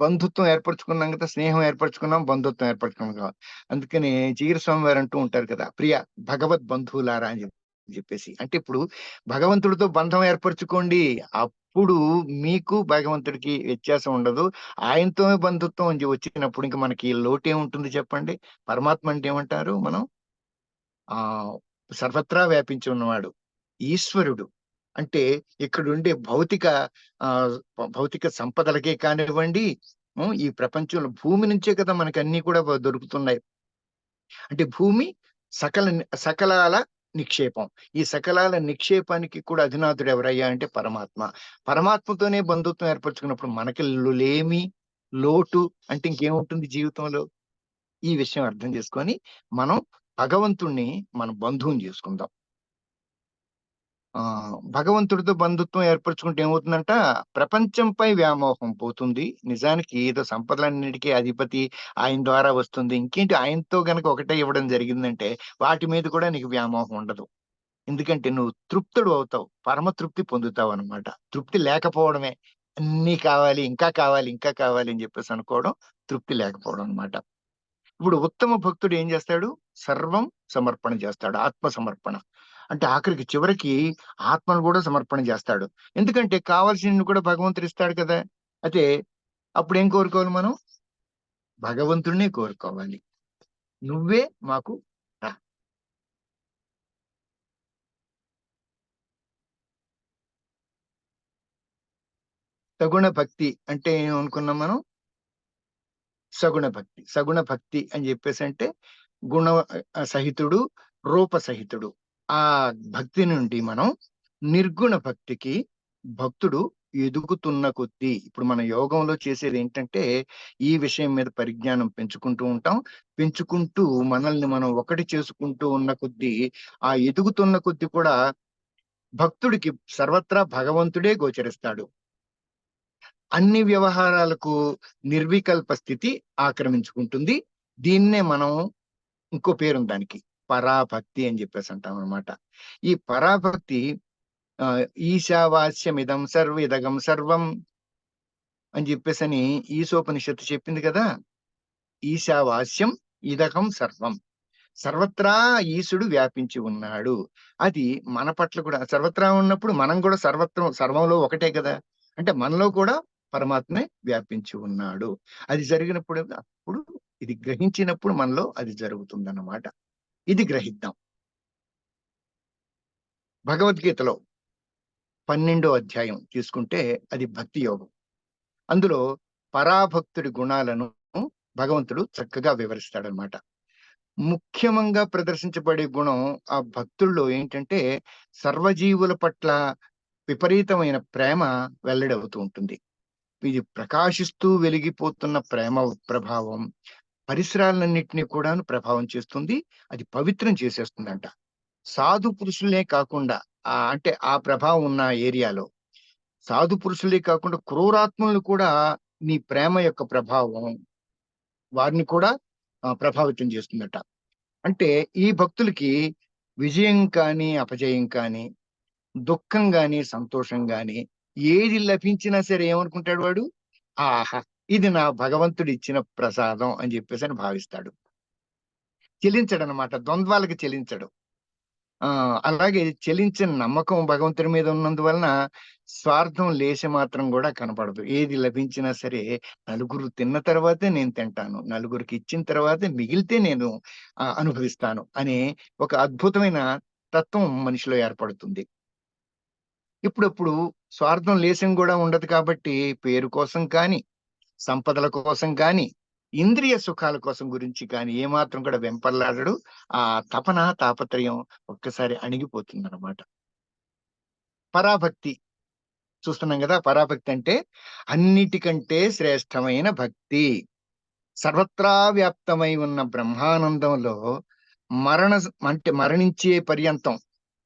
బంధుత్వం ఏర్పరచుకున్నాం కదా! స్నేహం ఏర్పరచుకున్నాం, బంధుత్వం ఏర్పరచుకున్నాం అందుకని జీర స్వామి వారు అంటూ ఉంటారు కదా! ప్రియ భగవద్ బంధువులారా అని జెప్పేసి. అంటే ఇప్పుడు భగవంతుడితో బంధం ఏర్పరచుకోండి. అప్పుడు మీకు భగవంతుడికి వ్యత్యాసం ఉండదు. ఆయనతోనే బంధుత్వం వచ్చినప్పుడు ఇంక మనకి లోటేముంటుంది చెప్పండి? పరమాత్మ అంటే ఏమంటారు మనం? ఆహ్, సర్వత్రా వ్యాపించి ఉన్నవాడు. ఈశ్వరుడు. అంటే ఇక్కడుండే భౌతిక సంపదలకే కానివ్వండి, ఈ ప్రపంచంలో భూమి నుంచే కదా మనకన్నీ కూడా దొరుకుతున్నాయి. అంటే భూమి సకలాల నిక్షేపం. ఈ సకలాల నిక్షేపానికి కూడా అధినాథుడు ఎవరయ్యా అంటే పరమాత్మ. పరమాత్మతోనే బంధుత్వం ఏర్పరచుకున్నప్పుడు మనకి లేమి, లోటు అంటే ఇంకేముంటుంది జీవితంలో? ఈ విషయం అర్థం చేసుకొని మనం భగవంతుడిని మన బంధువుని చేసుకుందాం. భగవంతుడితో బంధుత్వం ఏర్పరచుకుంటే ఏమవుతుందంట, ప్రపంచంపై వ్యామోహం పోతుంది. నిజానికి ఏదో సంపదలన్నిటికీ అధిపతి ఆయన ద్వారా వస్తుంది. ఇంకేంటి ఆయనతో గనక ఒకటే ఇవ్వడం జరిగిందంటే, వాటి మీద కూడా నీకు వ్యామోహం ఉండదు. ఎందుకంటే నువ్వు తృప్తుడు అవుతావు. పరమ తృప్తి పొందుతావనమాట. తృప్తి లేకపోవడమే. అన్నీ కావాలి, ఇంకా కావాలి, ఇంకా కావాలి అని చెప్పేసి అనుకోవడం తృప్తి లేకపోవడం అనమాట. ఇప్పుడు ఉత్తమ భక్తుడు ఏం చేస్తాడు? సర్వం సమర్పణ చేస్తాడు. ఆత్మ సమర్పణ. అంటే ఆఖరికి చివరికి ఆత్మను కూడా సమర్పణ చేస్తాడు. ఎందుకంటే కావాల్సినవి కూడా భగవంతుడు ఇస్తాడు కదా! అయితే అప్పుడేం కోరుకోవాలి మనం? భగవంతుడినే కోరుకోవాలి. నువ్వే మాకు రా. సగుణ భక్తి అంటే ఏమనుకున్నాం మనం? సగుణ భక్తి. సగుణ భక్తి అని చెప్పేసంటే గుణ సహితుడు, రూప సహితుడు. ఆ భక్తి నుండి మనం నిర్గుణ భక్తికి భక్తుడు ఎదుగుతున్న కొద్దీ ఇప్పుడు మన యోగంలో చేసేదేంటంటే, ఈ విషయం మీద పరిజ్ఞానం పెంచుకుంటూ ఉంటాం. పెంచుకుంటూ మనల్ని మనం ఒకటి చేసుకుంటూ ఉన్న కొద్దీ, ఆ ఎదుగుతున్న కొద్దీ కూడా భక్తుడికి సర్వత్రా భగవంతుడే గోచరిస్తాడు. అన్ని వ్యవహారాలకు నిర్వికల్ప స్థితి ఆక్రమించుకుంటుంది. దీన్నే మనం ఇంకో పేరుంది దానికి. పరాభక్తి అని చెప్పేసి అంటామనమాట. ఈ పరాభక్తి ఈశావాస్యమిదం సర్విదగం సర్వం అని చెప్పేసని ఈశోపనిషత్తు చెప్పింది కదా! ఈశావాస్యం ఇదగం సర్వం. సర్వత్రా ఈశుడు వ్యాపించి ఉన్నాడు. అది మన పట్ల కూడా సర్వత్రా ఉన్నప్పుడు మనం కూడా సర్వంలో ఒకటే కదా! అంటే మనలో కూడా పరమాత్మే వ్యాపించి ఉన్నాడు. అది జరిగినప్పుడు అప్పుడు ఇది గ్రహించినప్పుడు మనలో అది జరుగుతుందన్నమాట. ఇది గ్రహిద్దాం. భగవద్గీతలో 12వ అధ్యాయం తీసుకుంటే అది భక్తి యోగం. అందులో పరాభక్తుడి గుణాలను భగవంతుడు చక్కగా వివరిస్తాడనమాట. ముఖ్యంగా ప్రదర్శించబడే గుణం ఆ భక్తుల్లో ఏంటంటే, సర్వజీవుల పట్ల విపరీతమైన ప్రేమ వెల్లడవుతూ ఉంటుంది. ఇది ప్రకాశిస్తూ వెలిగిపోతున్న ప్రేమ ప్రభావం పరిసరాలన్నిటిని కూడాను ప్రభావం చేస్తుంది. అది పవిత్రం చేసేస్తుందంట. సాధు పురుషులనే కాకుండా అంటే ఆ ప్రభావం ఉన్న ఏరియాలో సాధు పురుషులే కాకుండా క్రూరాత్మలను కూడా నీ ప్రేమ యొక్క ప్రభావం వారిని కూడా ప్రభావితం చేస్తుందట. అంటే ఈ భక్తులకి విజయం కానీ, అపజయం కానీ, దుఃఖం గాని, సంతోషం గాని ఏది లభించినా సరే ఏమనుకుంటాడు వాడు? ఆహా! ఇది నా భగవంతుడు ఇచ్చిన ప్రసాదం అని చెప్పేసని భావిస్తాడు. చెలించడనమాట. ద్వంద్వాలకి చెలించడు. అలాగే చెలించని నమ్మకం భగవంతుడి మీద ఉన్నందువలన స్వార్థం లేశమాత్రం గూడా కనపడదు. ఏది లభించినా సరే నలుగురు తిన్న తర్వాతే నేను తింటాను. నలుగురికి ఇచ్చిన తర్వాతే మిగిలితే నేను అనుభవిస్తాను అనే ఒక అద్భుతమైన తత్వం మనిషిలో ఏర్పడుతుంది. ఇప్పుడప్పుడు స్వార్థం లేశం గూడా ఉండదు కాబట్టి పేరు కోసం కానీ, సంపదల కోసం కానీ, ఇంద్రియ సుఖాల కోసం గురించి కానీ ఏమాత్రం కూడా వెంపర్లాడడు. ఆ తపన, తాపత్రయం ఒక్కసారి అణిగిపోతుందనమాట. పరాభక్తి చూస్తున్నాం గదా! పరాభక్తి అంటే అన్నిటికంటే శ్రేష్టమైన భక్తి. సర్వత్రా వ్యాప్తమై ఉన్న బ్రహ్మానందంలో అంటే మరణించే పర్యంతం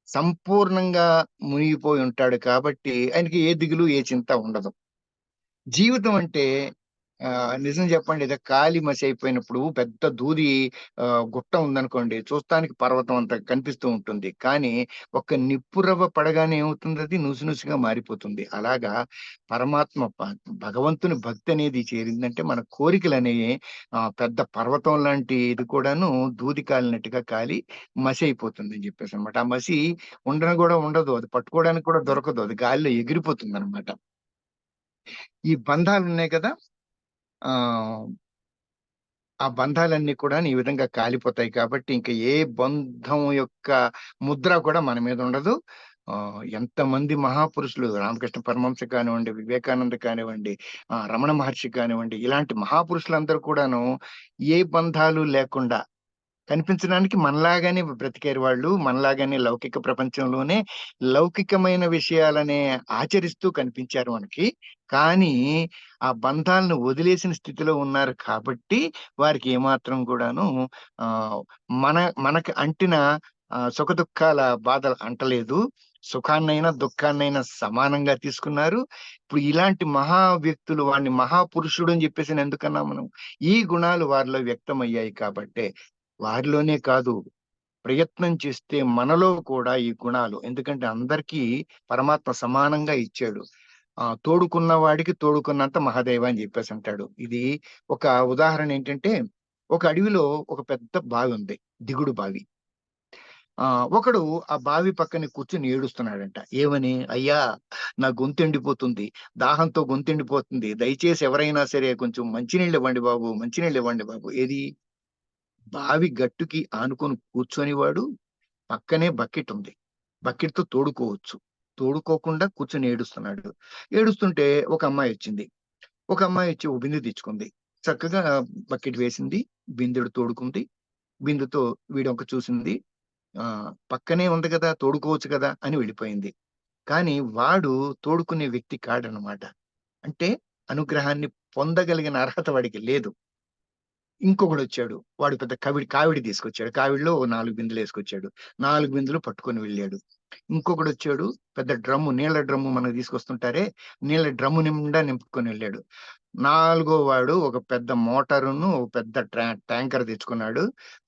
సంపూర్ణంగా మునిగిపోయి ఉంటాడు కాబట్టి ఆయనకి ఏ దిగులు, ఏ చింత ఉండదు. జీవితం అంటే నిజం చెప్పండి ఏదో కాలి మసి అయిపోయినప్పుడు పెద్ద దూది గుట్ట ఉందనుకోండి, చూస్తానికి పర్వతం అంత కనిపిస్తూ ఉంటుంది. కానీ ఒక్క నిప్పురవ్వ పడగానే ఏమవుతుంది అది నుసినుసిగా మారిపోతుంది. అలాగా పరమాత్మ భగవంతుని భక్తి అనేది చేరిందంటే మన కోరికలనేవి పెద్ద పర్వతం లాంటి ఇది కూడాను దూది కాలినట్టుగా కాలి మసి అయిపోతుందని చెప్పేసనమాట. ఆ మసి ఉండను గూడా ఉండదు. అది పట్టుకోవడానికి కూడా దొరకదు. అది గాలిలో ఎగిరిపోతుందనమాట. ఈ బంధాలున్నాయి కదా! ఆహ్, ఆ బంధాలన్నీ కూడాను ఈ విధంగా కాలిపోతాయి కాబట్టి ఇంక ఏ బంధం యొక్క ముద్ర కూడా మన మీద ఉండదు. ఎంతమంది మహాపురుషులు రామకృష్ణ పరమహంస కానివ్వండి, వివేకానంద కానివ్వండి, రమణ మహర్షి కానివ్వండి, ఇలాంటి మహాపురుషులందరూ కూడాను ఏ బంధాలు లేకుండా కనిపించడానికి మనలాగానే బ్రతికారు వాళ్ళు. మనలాగానే లౌకిక ప్రపంచంలోనే లౌకికమైన విషయాలనే ఆచరిస్తూ కనిపించారు మనకి. కానీ, ఆ బంధాలను వదిలేసిన స్థితిలో ఉన్నారు కాబట్టి, వారికి ఏమాత్రం కూడాను ఆహ్, మన మనకు అంటిన సుఖదుఖాల బాధలు అంటలేదు. సుఖాన్నైనా, దుఃఖాన్నైనా సమానంగా తీసుకున్నారు. ఇప్పుడు ఇలాంటి మహా వ్యక్తులు వాడిని మహాపురుషుడు అని చెప్పేసని ఎందుకన్నాం మనం? ఈ గుణాలు వారిలో వ్యక్తమయ్యాయి కాబట్టే. వారిలోనే కాదు, ప్రయత్నం చేస్తే మనలో కూడా ఈ గుణాలు ఎందుకంటే అందరికీ పరమాత్మ సమానంగా ఇచ్చాడు. తోడుకున్న వాడికి తోడుకున్నంత మహాదేవ అని చెప్పేసంటాడు. ఇది ఒక ఉదాహరణ ఏంటంటే, ఒక అడవిలో ఒక పెద్ద బావి ఉంది. దిగుడు బావి. ఒకడు ఆ బావి పక్కన కూర్చొని ఏడుస్తున్నాడంట. ఏమని? "అయ్యా! నా గొంతెండిపోతుంది. దాహంతో గొంతెండిపోతుంది. దయచేసి ఎవరైనా సరే కొంచెం మంచినీళ్ళు ఇవ్వండి బాబు, మంచినీళ్ళు ఇవ్వండి బాబు." ఏది? బావి గట్టుకి ఆనుకొని కూర్చొని వాడు పక్కనే బకెట్ ఉంది. బకెట్‌తో తోడుకోవచ్చు. తోడుకోకుండా కూర్చొని ఏడుస్తున్నాడు. ఏడుస్తుంటే ఒక అమ్మాయొచ్చింది. ఒక అమ్మాయొచ్చి ఓ బిందె తెచ్చుకుంది. చక్కగా బకెట్ వేసింది. బిందెడు తోడుకుంది. బిందెతో వీడొంక చూసింది. పక్కనే ఉంది గదా! తోడుకోవచ్చు గదా! అని వెళ్ళిపోయింది. కానీ వాడు తోడుకునే వ్యక్తి కాడనమాట. అంటే అనుగ్రహాన్ని పొందగలిగిన అర్హత వాడికి లేదు. ఇంకొకడొచ్చాడు. వాడు పెద్ద కావిడి తీసుకొచ్చాడు. కావిడిలో ఓ 4 బిందెలేసుకొచ్చాడు. 4 బిందెలు పట్టుకొని వెళ్ళాడు. ఇంకొకడొచ్చాడు. పెద్ద నీళ్ళ డ్రమ్ము మనకు తీసుకొస్తుంటారే, నీళ్ళ డ్రమ్ము నిండా నింపుకొనెళ్ళాడు. నాలుగో వాడు ఒక పెద్ద మోటారును, ఒక పెద్ద ట్యాంకర్ తెచ్చుకున్నాడు.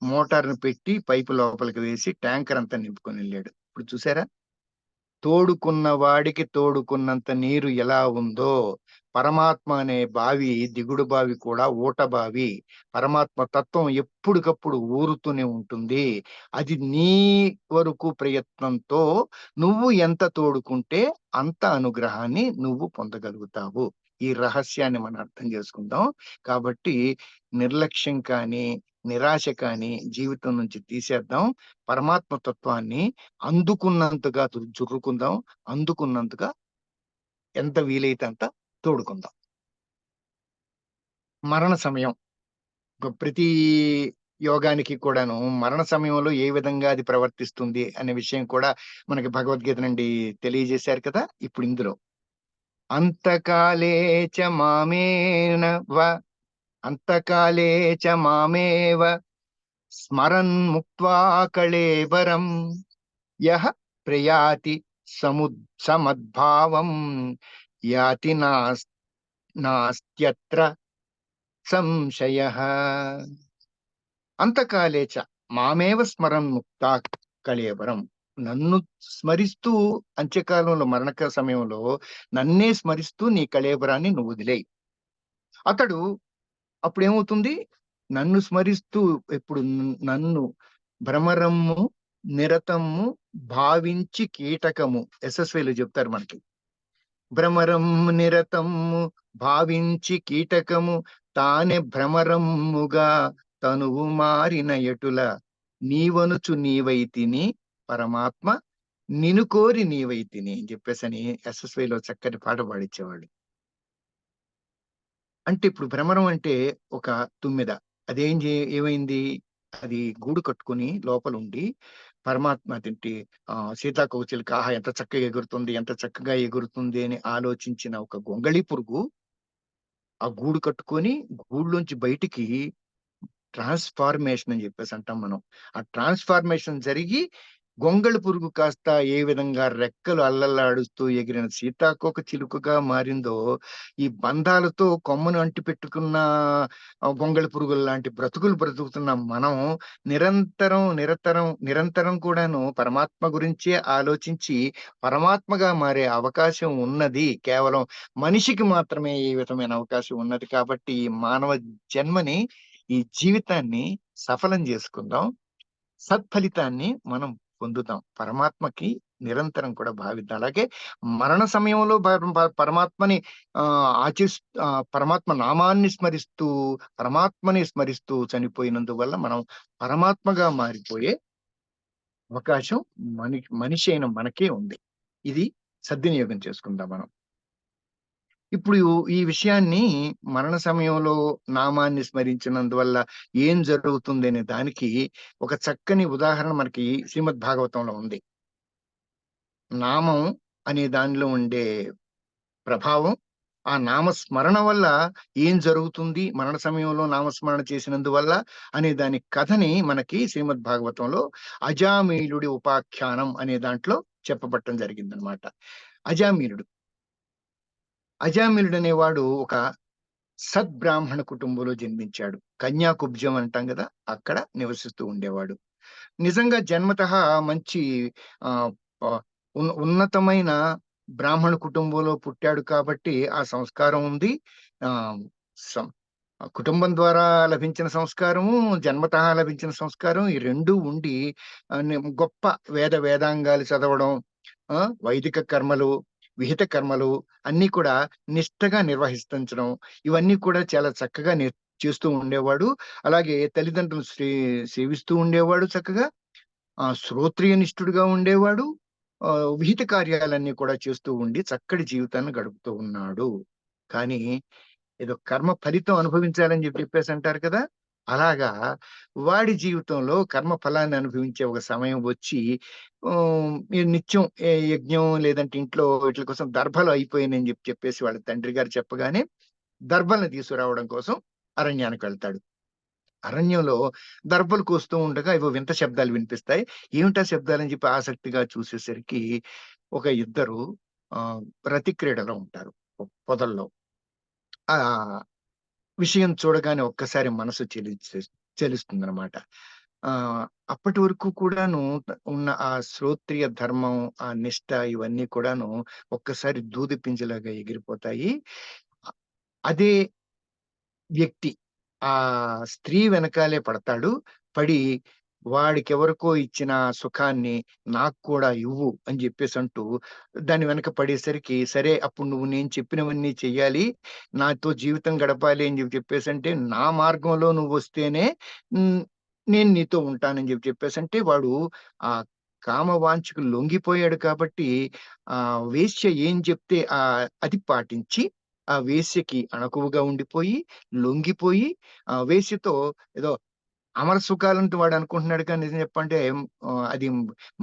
మోటార్‌ని పెట్టి పైపు లోపలికి వేసి ట్యాంకర్ అంతా నింపుకొనెళ్ళాడు. ఇప్పుడు చూసారా? తోడుకున్న వాడికి తోడుకున్నంత నీరు ఎలా ఉందో, పరమాత్మ అనే బావి, దిగుడు బావి కూడా ఊట బావి. పరమాత్మ తత్వం ఎప్పుడుకప్పుడు ఊరుతూనే ఉంటుంది. అది నీ వరకు ప్రయత్నంతో నువ్వు ఎంత తోడుకుంటే అంత అనుగ్రహాన్ని నువ్వు పొందగలుగుతావు. ఈ రహస్యాన్ని మనం అర్థం చేసుకుందాం. కాబట్టి నిర్లక్ష్యం కానీ, నిరాశ కానీ జీవితం నుంచి తీసేద్దాం. పరమాత్మ తత్వాన్ని అందుకున్నంతగా చుర్రుకుందాం. అందుకున్నంతగా ఎంత వీలైతే అంత తోడుకుందాం. మరణ సమయం ప్రతి యోగానికి కూడాను మరణ సమయంలో ఏ విధంగా అది ప్రవర్తిస్తుంది అనే విషయం కూడా మనకి భగవద్గీత నుండి తెలియజేశారు కదా! ఇప్పుడు ఇందులో అంతకాలే చ మామేన వ అంతకాలే చ మామేవ స్మరన్ ముక్త్వా కళేబరం యః ప్రయాతి సమద్భావం యాతి నాస్త్యత్ర సంశయః. అంతకాలే చ మామేవ స్మరన్ ముక్తా కళేబరం. నన్ను స్మరిస్తూ అంత్యకాలంలో సమయంలో నన్నే స్మరిస్తూ నీ కళేబరాన్ని నువ్వు వదిలేయి. అతడు అప్పుడేమవుతుంది? నన్ను స్మరిస్తూ ఎప్పుడు నన్ను భ్రమరమ్ము, నిరతమ్ము భావించి కీటకము ఎస్ఎస్‌విలో చెప్తారు మనకి. భ్రమరమ్ము నిరతమ్ము భావించి కీటకము తానే భ్రమరమ్ముగా తనువు మారిన ఎటుల నీవనుచు నీవైతిని పరమాత్మ నిన్ను కోరి నీవైతిని అని చెప్పేసని ఎస్ఎస్‌విలో చక్కటి పాట పాడిచ్చేవాడు. అంటే ఇప్పుడు భ్రమరం అంటే ఒక తుమ్మెద. ఏమైంది? అది గూడు కట్టుకొని లోపలుండి పరమాత్మ అదేంటి సీతాకోకచిలుక ఆహా! ఎంత చక్కగా ఎగురుతుంది, ఎంత చక్కగా ఎగురుతుంది అని ఆలోచించిన ఒక గొంగళి పురుగు ఆ గూడు కట్టుకొని గూడులోంచి బయటికి ట్రాన్స్‌ఫార్మేషన్ అని జెప్పేసి అంటాం మనం. ఆ ట్రాన్స్‌ఫార్మేషన్ జరిగి గొంగళి పురుగు కాస్త ఏ విధంగా రెక్కలు అల్లల్లాడుస్తూ ఎగిరిన సీతాకోక చిలుకగా మారిందో, ఈ బంధాలతో కొమ్మను అంటిపెట్టుకున్న గొంగళి పురుగుల్లాంటి బ్రతుకులు బ్రతుకుతున్న మనం నిరంతరం కూడాను పరమాత్మ గురించే ఆలోచించి పరమాత్మగా మారే అవకాశం ఉన్నది. కేవలం మనిషికి మాత్రమే ఈ విధమైన అవకాశం ఉన్నది కాబట్టి, ఈ మానవ జన్మని ఈ జీవితాన్ని సఫలం జేసుకుందాం. సత్ఫలితాన్ని మనం పొందుతాం. పరమాత్మకి నిరంతరం కూడా భావిద్దాం. అలాగే మరణ సమయంలో పరమాత్మని పరమాత్మ నామాన్ని స్మరిస్తూ, పరమాత్మని స్మరిస్తూ చనిపోయినందువల్ల మనం పరమాత్మగా మారిపోయే అవకాశం మనిషి అయిన మనకే ఉంది. ఇది సద్వినియోగం చేసుకుందాం మనం. ఇప్పుడు ఈ విషయాన్ని మరణ సమయంలో నామాన్ని స్మరించినందువల్ల ఏం జరుగుతుందనే దానికి ఒక చక్కని ఉదాహరణ మనకి శ్రీమద్ భాగవతంలో ఉంది. నామం అనే దానిలో ఉండే ప్రభావం, ఆ నామస్మరణ వల్ల ఏం జరుగుతుంది మరణ సమయంలో నామస్మరణ చేసినందువల్ల అనే దాని కథని మనకి శ్రీమద్ భాగవతంలో అజామీలుడి ఉపాఖ్యానం అనే దాంట్లో చెప్పబట్టం జరిగిందనమాట. అజామీలుడు అజామిలుడు అనేవాడు ఒక సద్బ్రాహ్మణ కుటుంబంలో జన్మించాడు. కన్యాకుబ్జం అంటాం కదా, అక్కడ నివసిస్తూ ఉండేవాడు. నిజంగా జన్మతః మంచి ఆహ్, ఆహ్, ఉన్నతమైన బ్రాహ్మణ కుటుంబంలో పుట్టాడు కాబట్టి ఆ సంస్కారం ఉంది. ఆహ్, సం కుటుంబం ద్వారా లభించిన సంస్కారము, జన్మతః లభించిన సంస్కారం ఈ 2 ఉండి గొప్ప వేదాంగాలు చదవడం, వైదిక కర్మలు, విహిత కర్మలు అన్నీ కూడా నిష్టగా నిర్వహించడం, ఇవన్నీ కూడా చాలా చక్కగా చేస్తూ ఉండేవాడు. అలాగే తల్లిదండ్రులు సేవిస్తూ ఉండేవాడు చక్కగా. శ్రోత్రియనిష్ఠుడుగా ఉండేవాడు. విహిత కార్యాలన్నీ కూడా చేస్తూ ఉండి చక్కటి జీవితాన్ని గడుపుతూ ఉన్నాడు. కానీ ఏదో కర్మ ఫలితం అనుభవించాలని చెప్పేసి అంటారు కదా! అలాగా వాడి జీవితంలో కర్మ ఫలాన్ని అనుభవించే ఒక సమయం వచ్చి ఈ నిత్యం యజ్ఞం లేదంటే ఇంట్లో వీట్ల కోసం దర్భలు అయిపోయాయని చెప్పేసి వాళ్ళ తండ్రి గారు చెప్పగానే దర్భలను తీసుకురావడం కోసం అరణ్యానికి వెళ్తాడు. అరణ్యంలో దర్భలు కోస్తూ ఉండగా ఏవో వింత శబ్దాలు వినిపిస్తాయి. ఏమిటా శబ్దాలని చెప్పి ఆసక్తిగా చూసేసరికి ఒక ఇద్దరు రతి క్రీడలో ఉంటారు పొదల్లో. ఆ విషయం చూడగానే ఒక్కసారి మనసు చలిస్తుందనమాట. అప్పటి వరకు కూడాను ఉన్న ఆ శ్రోత్రియ ధర్మం, ఆ నిష్ట ఇవన్నీ కూడాను ఒక్కసారి దూది పింజలాగా ఎగిరిపోతాయి. అ అదే వ్యక్తి ఆ స్త్రీ వెనకాలే పడతాడు. పడి వాడికెవరికో ఇచ్చిన సుఖాన్ని నాకు కూడా ఇవ్వు అని జెప్పేసంటూ దాని వెనక పడేసరికి, సరే అప్పుడు నువ్వు నేను చెప్పినవన్నీ చెయ్యాలి. నాతో జీవితం గడపాలి అని చెప్పేసంటే, నా మార్గంలో నువ్వొస్తేనే హ్మ్, నేను నీతో ఉంటానని చెప్పేసంటే వాడు ఆ కామవాంఛకు లొంగిపోయాడు కాబట్టి వేశ్య ఏం చెప్తే అది పాటించి ఆ వేశ్యకి అణకువగా ఉండిపోయి, లొంగిపోయి వేశ్యతో ఏదో అమర సుఖాలంటూ వాడు అనుకుంటున్నాడు కానీ నిజం చెప్పంటే అది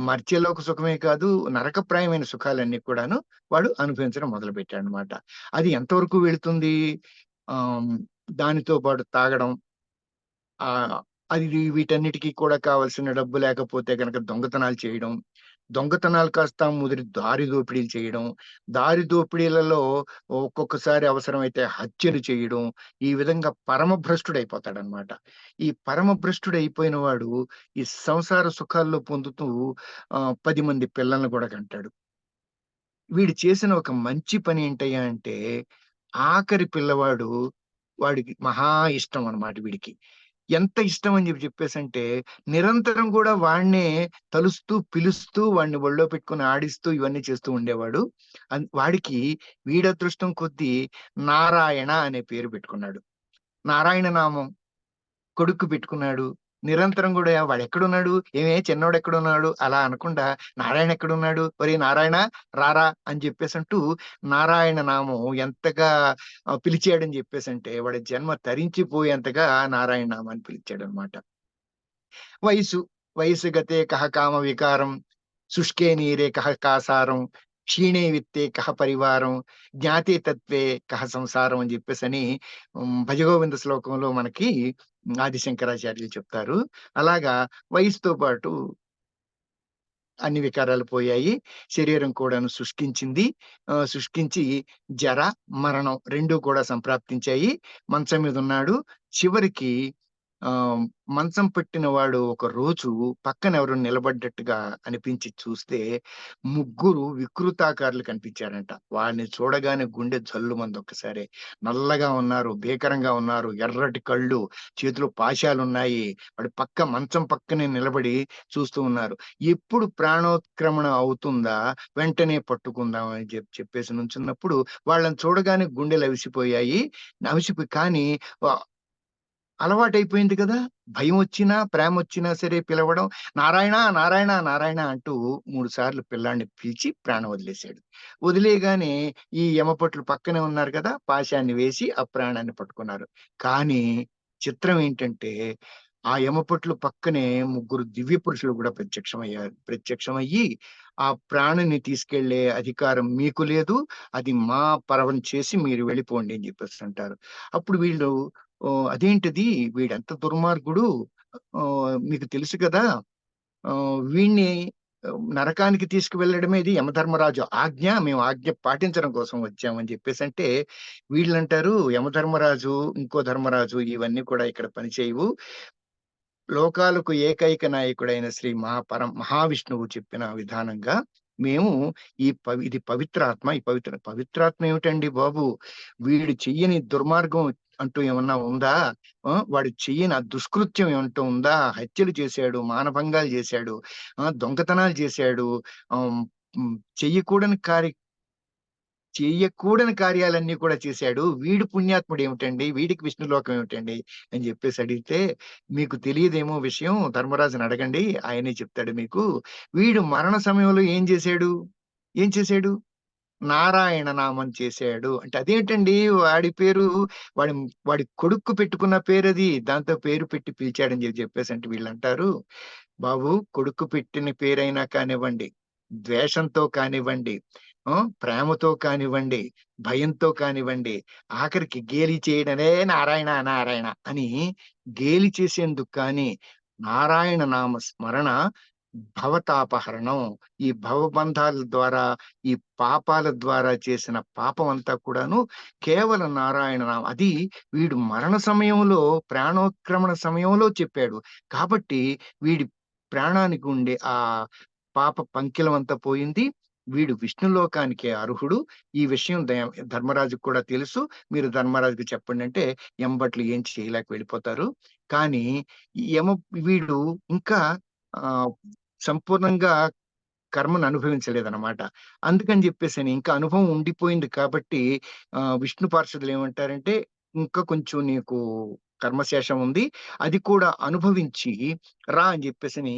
మర్త్యలోక సుఖమే కాదు, నరకప్రాయమైన సుఖాలన్నీ కూడాను వాడు అనుభవించడం మొదలుపెట్టాడనమాట. అది ఎంతవరకు వెళుతుంది? ఆహ్, దానితో పాటు తాగడం, ఆహ్, అది వీటన్నిటికి కూడా కావాల్సిన డబ్బు లేకపోతే గనక దొంగతనాలు చేయడం. దొంగతనాలు కాస్త ముదిరి దారి దోపిడీలు చేయడం. దారి దోపిడీలలో ఒక్కొక్కసారి అవసరమైతే హత్యలు చేయడం. ఈ విధంగా పరమభ్రష్టుడైపోతాడనమాట. ఈ పరమభ్రష్టుడైపోయిన వాడు ఈ సంసార సుఖాల్లో పొందుతూ 10 మంది పిల్లల్ని గూడా కంటాడు. వీడు చేసిన ఒక మంచి పని ఏంటయ్యా అంటే, ఆఖరి పిల్లవాడు వాడికి మహా ఇష్టం అన్నమాట వీడికి. ఎంత ఇష్టం అని చెప్పేసంటే, నిరంతరం గూడా వాడినే తలుస్తూ, పిలుస్తూ, వాడిని ఒళ్ళో పెట్టుకొని ఆడిస్తూ ఇవన్నీ చేస్తూ ఉండేవాడు. వాడికి వీడదృష్టం కొద్దీ నారాయణ అనే పేరు పెట్టుకున్నాడు. నారాయణ నామం కొడుక్కి పెట్టుకున్నాడు. నిరంతరం గూడా వాడెక్కడున్నాడు? ఏమే చిన్నోడెక్కడున్నాడు? అలా అనకుండా నారాయణ ఎక్కడున్నాడు? ఒరేయ్ నారాయణ రారా అని చెప్పేసంటూ నారాయణ నామం ఎంతగా పిలిచాడని చెప్పేసంటే వాడి జన్మ తరించిపోయేంతగా నారాయణ నామాన్ని పిలిచాడనమాట. వయసు, వయసు గతే కహ కామ వికారం, శుష్కే నీరే కహ కాసారం, క్షీణే విత్తే కహ పరివారం, జ్ఞాతే తత్వే కహ సంసారం అని చెప్పేసని భజగోవింద శ్లోకంలో మనకి ఆది శంకరాచార్యులు చెప్తారు. అలాగా వయసుతో పాటు అన్ని వికారాలు పోయాయి. శరీరం కూడాను శుష్కించింది. శుష్కించి జర, మరణం 2 కూడా సంప్రాప్తించాయి. మంచం మీదున్నాడు. చివరికి ఆహ్, మంచం పట్టిన వాడు ఒక రోజు పక్కన ఎవరో నిలబడ్డట్టుగా అనిపించి చూస్తే, ముగ్గురు వికృతాకారులు కనిపించారంట. వాడిని చూడగానే గుండె జల్లుమంది ఒక్కసారే. నల్లగా ఉన్నారు, భీకరంగా ఉన్నారు, ఎర్రటి కళ్ళు, చేతిలో పాశాలున్నాయి. వాడు మంచం పక్కనే నిలబడి చూస్తూ ఉన్నారు. ఎప్పుడు ప్రాణోత్క్రమణ అవుతుందా, వెంటనే పట్టుకుందాం అని చెప్పేసి నుంచున్నప్పుడు వాళ్ళని చూడగానే గుండెలు అవిసిపోయాయి. కానీ అలవాటైపోయింది కదా! భయమొచ్చినా, ప్రేమొచ్చినా సరే పిలవడం, నారాయణ, నారాయణ, నారాయణ అంటూ 3 సార్లు పిల్లాడిని పిలిచి ప్రాణం వదిలేసాడు. వదిలేయగానే ఈ యమపట్లు పక్కనే ఉన్నారు కదా! పాశాన్ని వేసి ఆ ప్రాణాన్ని పట్టుకున్నారు. కానీ చిత్రం ఏంటంటే, ఆ యమపట్లు పక్కనే ముగ్గురు దివ్య పురుషులు గూడా ప్రత్యక్షమయ్యారు. ప్రత్యక్షమయ్యి, "ఆ ప్రాణిని తీసుకెళ్ళే అధికారం మీకు లేదు. అది మా పరం చేసి మీరు వెళ్ళిపోండి" అని జెప్పేసంటారు. అప్పుడు వీళ్ళు అదేంటిది వీడెంత దుర్మార్గుడు. మీకు తెలుసు కదా! వీడిని నరకానికి తీసుకువెళ్ళడమే ఇది యమధర్మరాజు ఆజ్ఞ. మేము ఆజ్ఞ పాటించడం కోసం వచ్చామని చెప్పేసంటే, వీళ్ళంటారు యమధర్మరాజు, ఇంకో ధర్మరాజు ఇవన్నీ కూడా ఇక్కడ పనిచేయవు. లోకాలకు ఏకైక నాయకుడైన శ్రీ మహావిష్ణువు చెప్పిన విధానంగా మేము ఇది పవిత్రాత్మ. ఈ పవిత్రాత్మ ఏమిటండి బాబు? వీడు చెయ్యని దుర్మార్గం అంటూ ఏమన్నా ఉందా? వాడు చెయ్యని ఆ దుష్కృత్యం ఏమంటూ ఉందా? హత్యలు చేశాడు, మానభంగాలు చేశాడు, దొంగతనాలు చేశాడు. ఆహ్, హ్మ్. చెయ్యకూడని కార్య చెయ్యకూడని కార్యాలన్నీ కూడా చేశాడు. వీడు పుణ్యాత్ముడేమిటండి? వీడికి విష్ణులోకం ఏమిటండి? అని జెప్పేసి అడిగితే, "మీకు తెలియదేమో విషయం ధర్మరాజుని అడగండి. ఆయనే చెప్తాడు మీకు. వీడు మరణ సమయంలో ఏం జేశాడు? ఏం చేశాడు? నారాయణ నామం చేశాడు." అంటే అదేంటండి వాడి పేరు వాడి వాడి కొడుక్కు పెట్టుకున్న పేరది. దాంతో పేరు పెట్టి పిలిచాడని జెప్పేసంటే వీళ్ళంటారు, "బాబు కొడుక్కు పెట్టిన పేరైనా కానివ్వండి, ద్వేషంతో కానివ్వండి, ప్రేమతో కానివ్వండి, భయంతో కానివ్వండి, ఆఖరికి గేలి చేయడమే నారాయణ, నారాయణ అని గేలి చేసేందుకు కానీ, నారాయణ నామ స్మరణ భవతాపహరణం. ఈ భవబంధాల ద్వారా, ఈ పాపాల ద్వారా చేసిన పాపమంతా కూడాను కేవలం నారాయణ అది వీడు మరణ సమయంలో, ప్రాణోత్క్రమణ సమయంలో చెప్పాడు. కాబట్టి వీడి ప్రాణానికి ఉండే ఆ పాప పంకిలమంతా పోయింది. వీడు విష్ణులోకానికే అర్హుడు. ఈ విషయం ధర్మరాజుకు కూడా తెలుసు. మీరు ధర్మరాజుకి చెప్పండంటే, ఎంబట్లు ఏం చేయలేక వెళ్ళిపోతారు. కానీ యమ వీడు ఇంకా ఆహ్, సంపూర్ణంగా కర్మను అనుభవించలేదనమాట. అందుకని జెప్పేసని ఇంకా అనుభవం ఉండిపోయింది కాబట్టి విష్ణు పార్షదులేమంటారంటే, "ఇంకా కొంచెం నీకు కర్మశేషం ఉంది. అది కూడా అనుభవించి రా" అని జెప్పేసని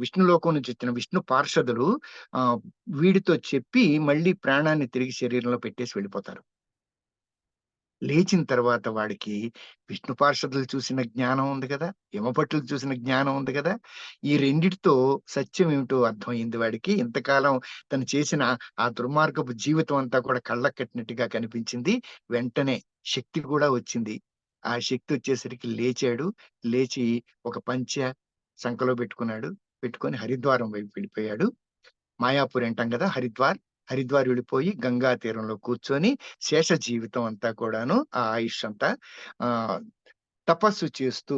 విష్ణులోకం నుంచి వచ్చిన విష్ణు పార్షదులు ఆహ్, వీడితో చెప్పి మళ్ళీ ప్రాణాన్ని తిరిగి శరీరంలో పెట్టేసి వెళ్ళిపోతారు. లేచిన తర్వాత వాడికి విష్ణు పార్షదులు చూసిన జ్ఞానం ఉంది గదా! యమభటులు చూసిన జ్ఞానం ఉంది గదా! ఈ రెండిటితో సత్యం ఏమిటో అర్థమయింది వాడికి. ఇంతకాలం తను చేసిన ఆ దుర్మార్గపు జీవితం అంతా కూడా కళ్ళకు కట్టినట్టుగా కనిపించింది. వెంటనే శక్తి గూడా వచ్చింది. ఆ శక్తి వచ్చేసరికి లేచాడు. లేచి ఒక పంచె సంకలో పెట్టుకున్నాడు. పెట్టుకొని హరిద్వారం వైపు వెళ్ళిపోయాడు. మాయాపూర్ అంటాం గదా! హరిద్వార్. హరిద్వార్ వెళ్ళిపోయి గంగా తీరంలో కూర్చొని శేష జీవితం అంతా కూడాను ఆ ఆయుష్ అంతా ఆహ్, తపస్సు చేస్తూ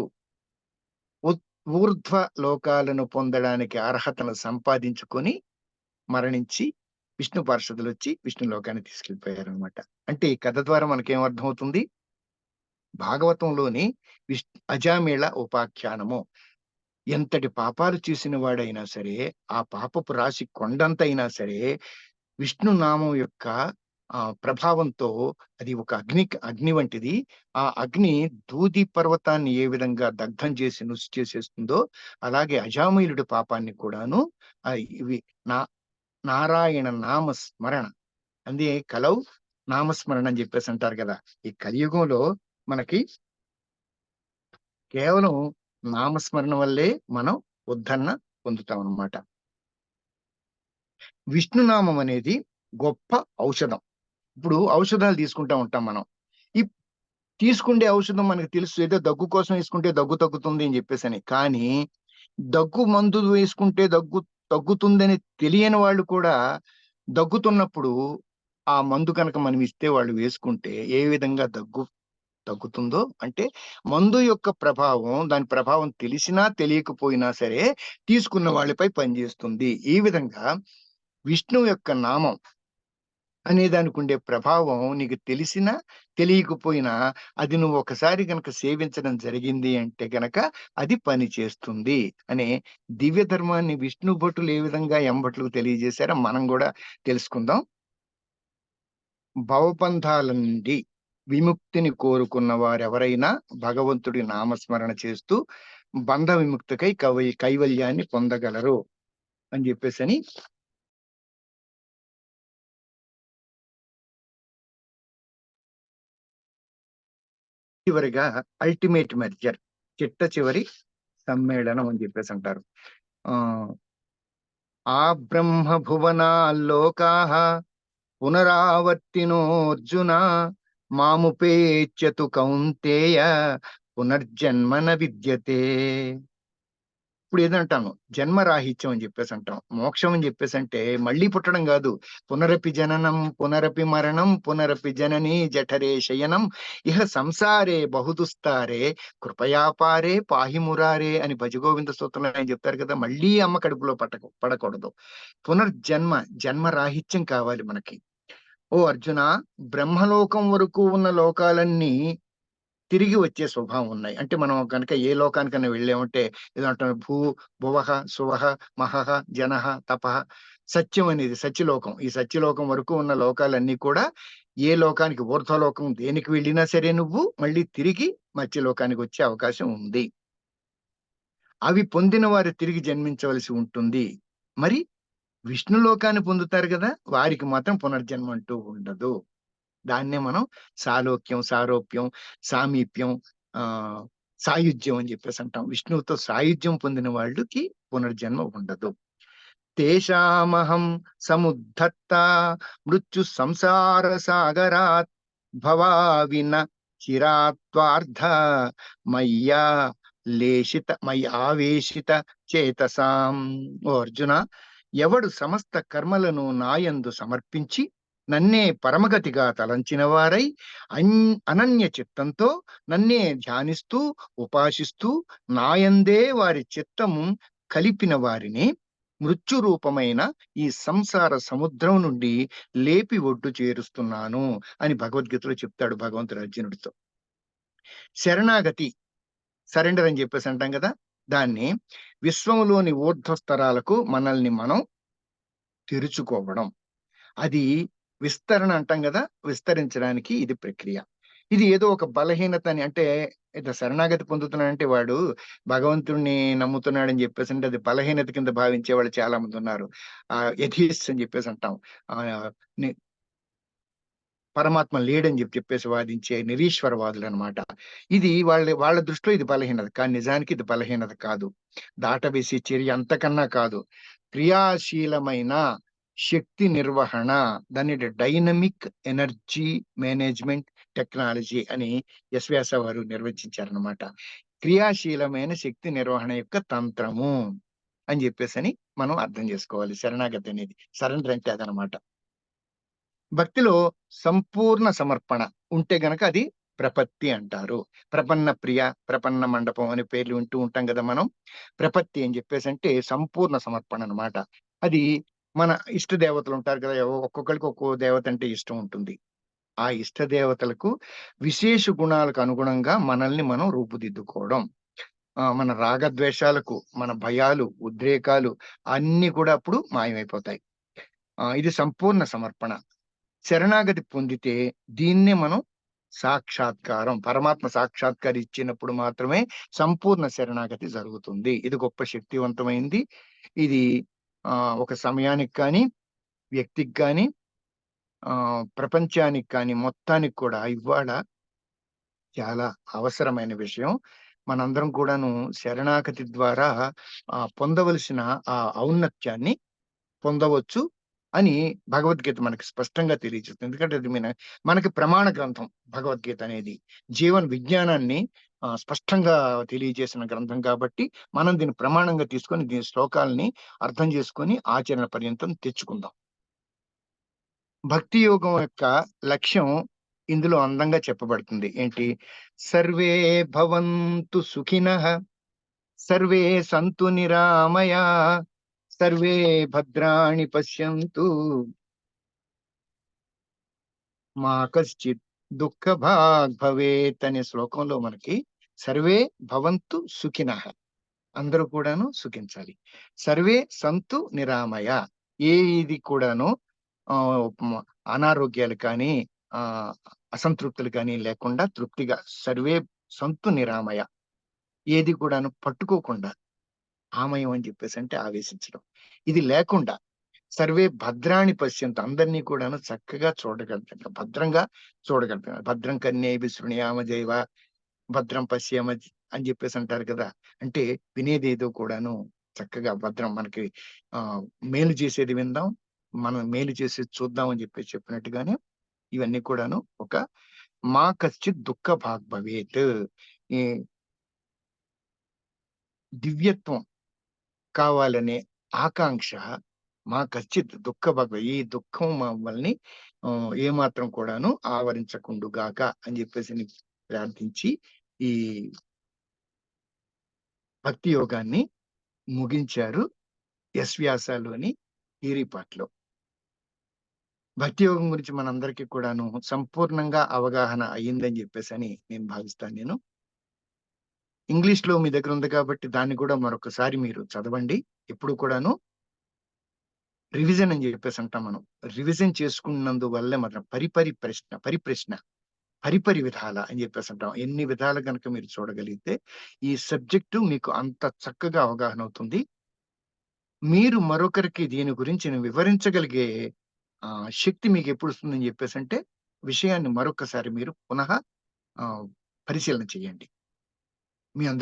ఉత్ ఊర్ధ్వ లోకాలను పొందడానికి అర్హతను సంపాదించుకొని మరణించి విష్ణు పార్షదులొచ్చి విష్ణు లోకానికి తీసుకెళ్ళిపోయారనమాట. అంటే ఈ కథ ద్వారా మనకేం అర్థమవుతుంది? భాగవతంలోని అజామేళ ఉపాఖ్యానము. ఎంతటి పాపాలు చేసిన వాడైనా సరే, ఆ పాపపు రాశి కొండంతైనా సరే, విష్ణు నామం యొక్క ప్రభావంతో అది ఒక అగ్ని వంటిది. ఆ అగ్ని దూది పర్వతాన్ని ఏ విధంగా దగ్ధం చేసి నుసి చేసేస్తుందో, అలాగే అజామిలుడి పాపాన్ని కూడాను ఇవి నా నారాయణ నామ స్మరణ అందే కలౌ నామస్మరణ అని జెప్పేసి అంటారు గదా! ఈ కలియుగంలో మనకి కేవలం నామస్మరణ వల్లే మనం ఉద్ధరణ పొందుతామనమాట. విష్ణునామం అనేది గొప్ప ఔషధం. ఇప్పుడు ఔషధాలు తీసుకుంటా ఉంటాం మనం. ఈ తీసుకుండే ఔషధం మనకు తెలుసు. ఏదో దగ్గు కోసం ఏసుకుంటే దగ్గు తగ్గుతుంది అని జెప్పేసని. కానీ దగ్గు మందు వేసుకుంటే తగ్గుతుందని తెలియని వాళ్ళు కూడా దగ్గుతున్నప్పుడు ఆ మందు గనక మనం ఇస్తే వాళ్ళు వేసుకుంటే ఏ విధంగా తగ్గుతుందో అంటే మందు యొక్క ప్రభావం, దాని ప్రభావం తెలిసినా తెలియకపోయినా సరే తీసుకున్న వాళ్ళపై పనిచేస్తుంది. ఈ విధంగా విష్ణువు యొక్క నామం అనే దానికుండే ప్రభావం నీకు తెలిసినా, తెలియకపోయినా అది నువ్వు ఒకసారి గనక సేవించడం జరిగింది అంటే గనక అది పని చేస్తుంది అనే దివ్య ధర్మాన్ని విష్ణు భటులు ఏ విధంగా ఎంభట్లకు తెలియజేశారో మనం గూడా తెలుసుకుందాం. భవబంధాల నుండి విముక్తిని కోరుకున్న వారెవరైనా భగవంతుడి నామస్మరణ చేస్తూ బంధ విముక్తికై కైవల్యాన్ని పొందగలరు అని చెప్పేసి చివరిగా అల్టిమేట్ మెర్జర్, చిట్ట చివరి సమ్మేళనం అని చెప్పేసి అంటారు. ఆ బ్రహ్మ భువనాల్లోకాః పునరావర్తినోऽర్జున మాముపేత్యతు కౌంతేయ పునర్జన్మన విద్యతే. ఇప్పుడు ఏదంటాను, జన్మరాహిత్యం అని చెప్పేసి అంటాం, మోక్షం అని చెప్పేసి అంటే మళ్ళీ పుట్టడం కాదు. పునరపి జననం పునరపి మరణం పునరపి జనని జఠరే శయనం ఇహ సంసారే బహుదుస్తారే కృపయాపారే పాహిమురారే అని భజగోవింద సూత్రంలో ఆయన చెప్తారు కదా. మళ్ళీ అమ్మ కడుపులో పడకూడదు. పునర్జన్మ, జన్మరాహిత్యం కావాలి మనకి. ఓ అర్జున, బ్రహ్మలోకం వరకు ఉన్న లోకాలన్నీ తిరిగి వచ్చే స్వభావం ఉన్నాయి. అంటే మనం కనుక ఏ లోకానికైనా వెళ్ళామంటే ఏదంటారు, భువః సువః మహః జనః తపః, సత్యం అనేది సత్యలోకం. ఈ సత్యలోకం వరకు ఉన్న లోకాలన్నీ కూడా ఏ లోకానికి, ఊర్ధ్వలోకం దేనికి వెళ్ళినా సరే నువ్వు మళ్ళీ తిరిగి మత్స్యలోకానికి వచ్చే అవకాశం ఉంది. అవి పొందిన వారు తిరిగి జన్మించవలసి ఉంటుంది. మరి విష్ణులోకాన్ని పొందుతారు కదా, వారికి మాత్రం పునర్జన్మ అంటూ ఉండదు. దాన్నే మనం సాలోక్యం, సారూప్యం, సామీప్యం, సాయుధ్యం అని చెప్పేసి అంటాం. విష్ణువుతో సాయుధ్యం పొందిన వాళ్ళకి పునర్జన్మ ఉండదు. తేషామహం సముద్ధత్త మృత్యు సంసార సాగరాత్ భవావిన చిరాత్వార్థ మయ్యా ఆవేశిత చేతసాం. ఓ అర్జున, ఎవడు సమస్త కర్మలను నాయందు సమర్పించి నన్నే పరమగతిగా తలంచిన వారై అనన్య చిత్తంతో నన్నే ధ్యానిస్తూ ఉపాసిస్తూ నాయందే వారి చిత్తము కలిపిన వారిని మృత్యు రూపమైన ఈ సంసార సముద్రం నుండి లేపి ఒడ్డు చేరుస్తున్నాను అని భగవద్గీతలో చెప్తాడు భగవంతుడు అర్జునుడితో. శరణాగతి, సరెండర్ అని చెప్పేసి అంటాం కదా, దాన్ని విశ్వములోని ఊర్ధ్వస్తరాలకు మనల్ని మనం తెరుచుకోవడం, అది విస్తరణ అంటాం కదా, విస్తరించడానికి ఇది ప్రక్రియ. ఇది ఏదో ఒక బలహీనత అని, అంటే ఇట్లా శరణాగతి పొందుతున్నాడంటే వాడు భగవంతుడిని నమ్ముతున్నాడని చెప్పేసి అంటే అది బలహీనత కింద భావించే వాళ్ళు చాలా మంది ఉన్నారు. ఎథియిస్ట్స్ అని చెప్పేసి అంటాం. పరమాత్మ లేడని చెప్పేసి వాదించే నిరీశ్వరవాదులు అనమాట. ఇది వాళ్ళ దృష్టిలో ఇది బలహీనత, కానీ నిజానికి ఇది బలహీనత కాదు. దాటవేసే చర్య అంతకన్నా కాదు. క్రియాశీలమైన శక్తి నిర్వహణ, దాన్ని డైనమిక్ ఎనర్జీ మేనేజ్మెంట్ టెక్నాలజీ అని వ్యాస వారు నిర్వచించారనమాట. క్రియాశీలమైన శక్తి నిర్వహణ యొక్క తంత్రము అని చెప్పేసి మనం అర్థం చేసుకోవాలి. శరణాగతి అనేది, సరెండర్ అంటే అదనమాట. భక్తిలో సంపూర్ణ సమర్పణ ఉంటే గనక అది ప్రపత్తి అంటారు. ప్రపన్న ప్రియ, ప్రపన్న మండపం అనే పేర్లు వింటూ ఉంటాం కదా మనం. ప్రపత్తి అని చెప్పేసి అంటే సంపూర్ణ సమర్పణ అనమాట. అది మన ఇష్ట దేవతలు ఉంటారు కదా, ఒక్కొక్కరికి ఒక్కో దేవత అంటే ఇష్టం ఉంటుంది. ఆ ఇష్ట దేవతలకు విశేష గుణాలకు అనుగుణంగా మనల్ని మనం రూపుదిద్దుకోవడం. మన రాగద్వేషాలకు, మన భయాలు, ఉద్రేకాలు అన్ని కూడా అప్పుడు మాయమైపోతాయి. ఇది సంపూర్ణ సమర్పణ. శరణాగతి పొందితే దీన్నే మనం సాక్షాత్కారం, పరమాత్మ సాక్షాత్కారం ఇచ్చినప్పుడు మాత్రమే సంపూర్ణ శరణాగతి జరుగుతుంది. ఇది గొప్ప శక్తివంతమైంది. ఇది ఒక సమయానికి కానీ, వ్యక్తికి కానీ, ప్రపంచానికి కానీ, మొత్తానికి కూడా ఇవాళ చాలా అవసరమైన విషయం. మనందరం కూడాను శరణాగతి ద్వారా పొందవలసిన ఆ ఔన్నత్యాన్ని పొందవచ్చు అని భగవద్గీత మనకి స్పష్టంగా తెలియజేస్తుంది. ఎందుకంటే అది మనకి ప్రమాణ గ్రంథం. భగవద్గీత అనేది జీవన విజ్ఞానాన్ని స్పష్టంగా తెలియజేసిన గ్రంథం కాబట్టి మనం దీన్ని ప్రమాణంగా తీసుకొని దీని శ్లోకాలని అర్థం చేసుకొని ఆచరణ పర్యంతం తెచ్చుకుందాం. భక్తి యోగం యొక్క లక్ష్యం ఇందులో అందంగా చెప్పబడుతుంది. ఏంటి? సర్వే భవంతు సుఖినః, సర్వే సంతు నిరామయా, సర్వే భద్రాణి పశ్యంతు, మా కశ్చిత్ దుఃఖ భాగ్ భవేత్ అనే శ్లోకంలో మనకి సర్వే భవంతు సుఖినః, అందరూ కూడాను సుఖించాలి. సర్వే సంతు నిరామయ, ఇది కూడాను అనారోగ్యాలు కానీ, అసంతృప్తులు గాని లేకుండా తృప్తిగా సర్వే సంతు నిరామయ. ఏది కూడాను పట్టుకోకుండా ఆమయం అని చెప్పేసంటే ఆవేశించడం. ఇది లేకుండా సర్వే భద్రాణి పశ్యంతు అందరిని కూడాను చక్కగా చూడగలుగుతాం. భద్రంగా చూడగలుగుతాం. భద్రం కన్యైభి శృణుయామ దేవ భద్రం పశ్యామ అని చెప్పేసి అంటారు కదా! అంటే వినేదేదో కూడాను చక్కగా భద్రం మనకి ఆహ్, మేలు చేసేది విందాం. మనం మేలు చేసేది చూద్దాం అని చెప్పేసి చెప్పినట్టుగానే ఇవన్నీ కూడాను ఒక మా కశ్చిత్ దుఃఖ భాగ్ భవేత్. ఈ దివ్యత్వం కావాలనే ఆకాంక్ష మా కశ్చిత్ దుఃఖ భగ ఈ దుఃఖం మమ్మల్ని ఏమాత్రం కూడాను ఆవరించకుండుగాక అని చెప్పేసని ప్రార్థించి ఈ భక్తి యోగాన్ని ముగించారు ఎస్. వ్యాసాలోని థియరీ పార్ట్‌లో. భక్తి యోగం గురించి మనందరికీ కూడాను సంపూర్ణంగా అవగాహన అయిందని జెప్పేసని నేను భావిస్తాను నేను. ఇంగ్లీష్‌లో మీ దగ్గర ఉంది కాబట్టి దాన్ని కూడా మరొకసారి మీరు చదవండి. ఎప్పుడు కూడాను రివిజన్ అని జెప్పేసి అంటాం మనం. రివిజన్ చేసుకున్నందువల్లే మాత్రం పరిప్రశ్న, పరిపరి విధాల అని జెప్పేసి అంటాం. ఎన్ని విధాలు గనక మీరు చూడగలిగితే ఈ సబ్జెక్టు మీకు అంత చక్కగా అవగాహన అవుతుంది. మీరు మరొకరికి దీని గురించి వివరించగలిగే శక్తి మీకెప్పుడొస్తుందని జెప్పేసంటే, విషయాన్ని మరొక్కసారి మీరు పునః ఆహ్, పరిశీలన చేయండి. మీ అందరి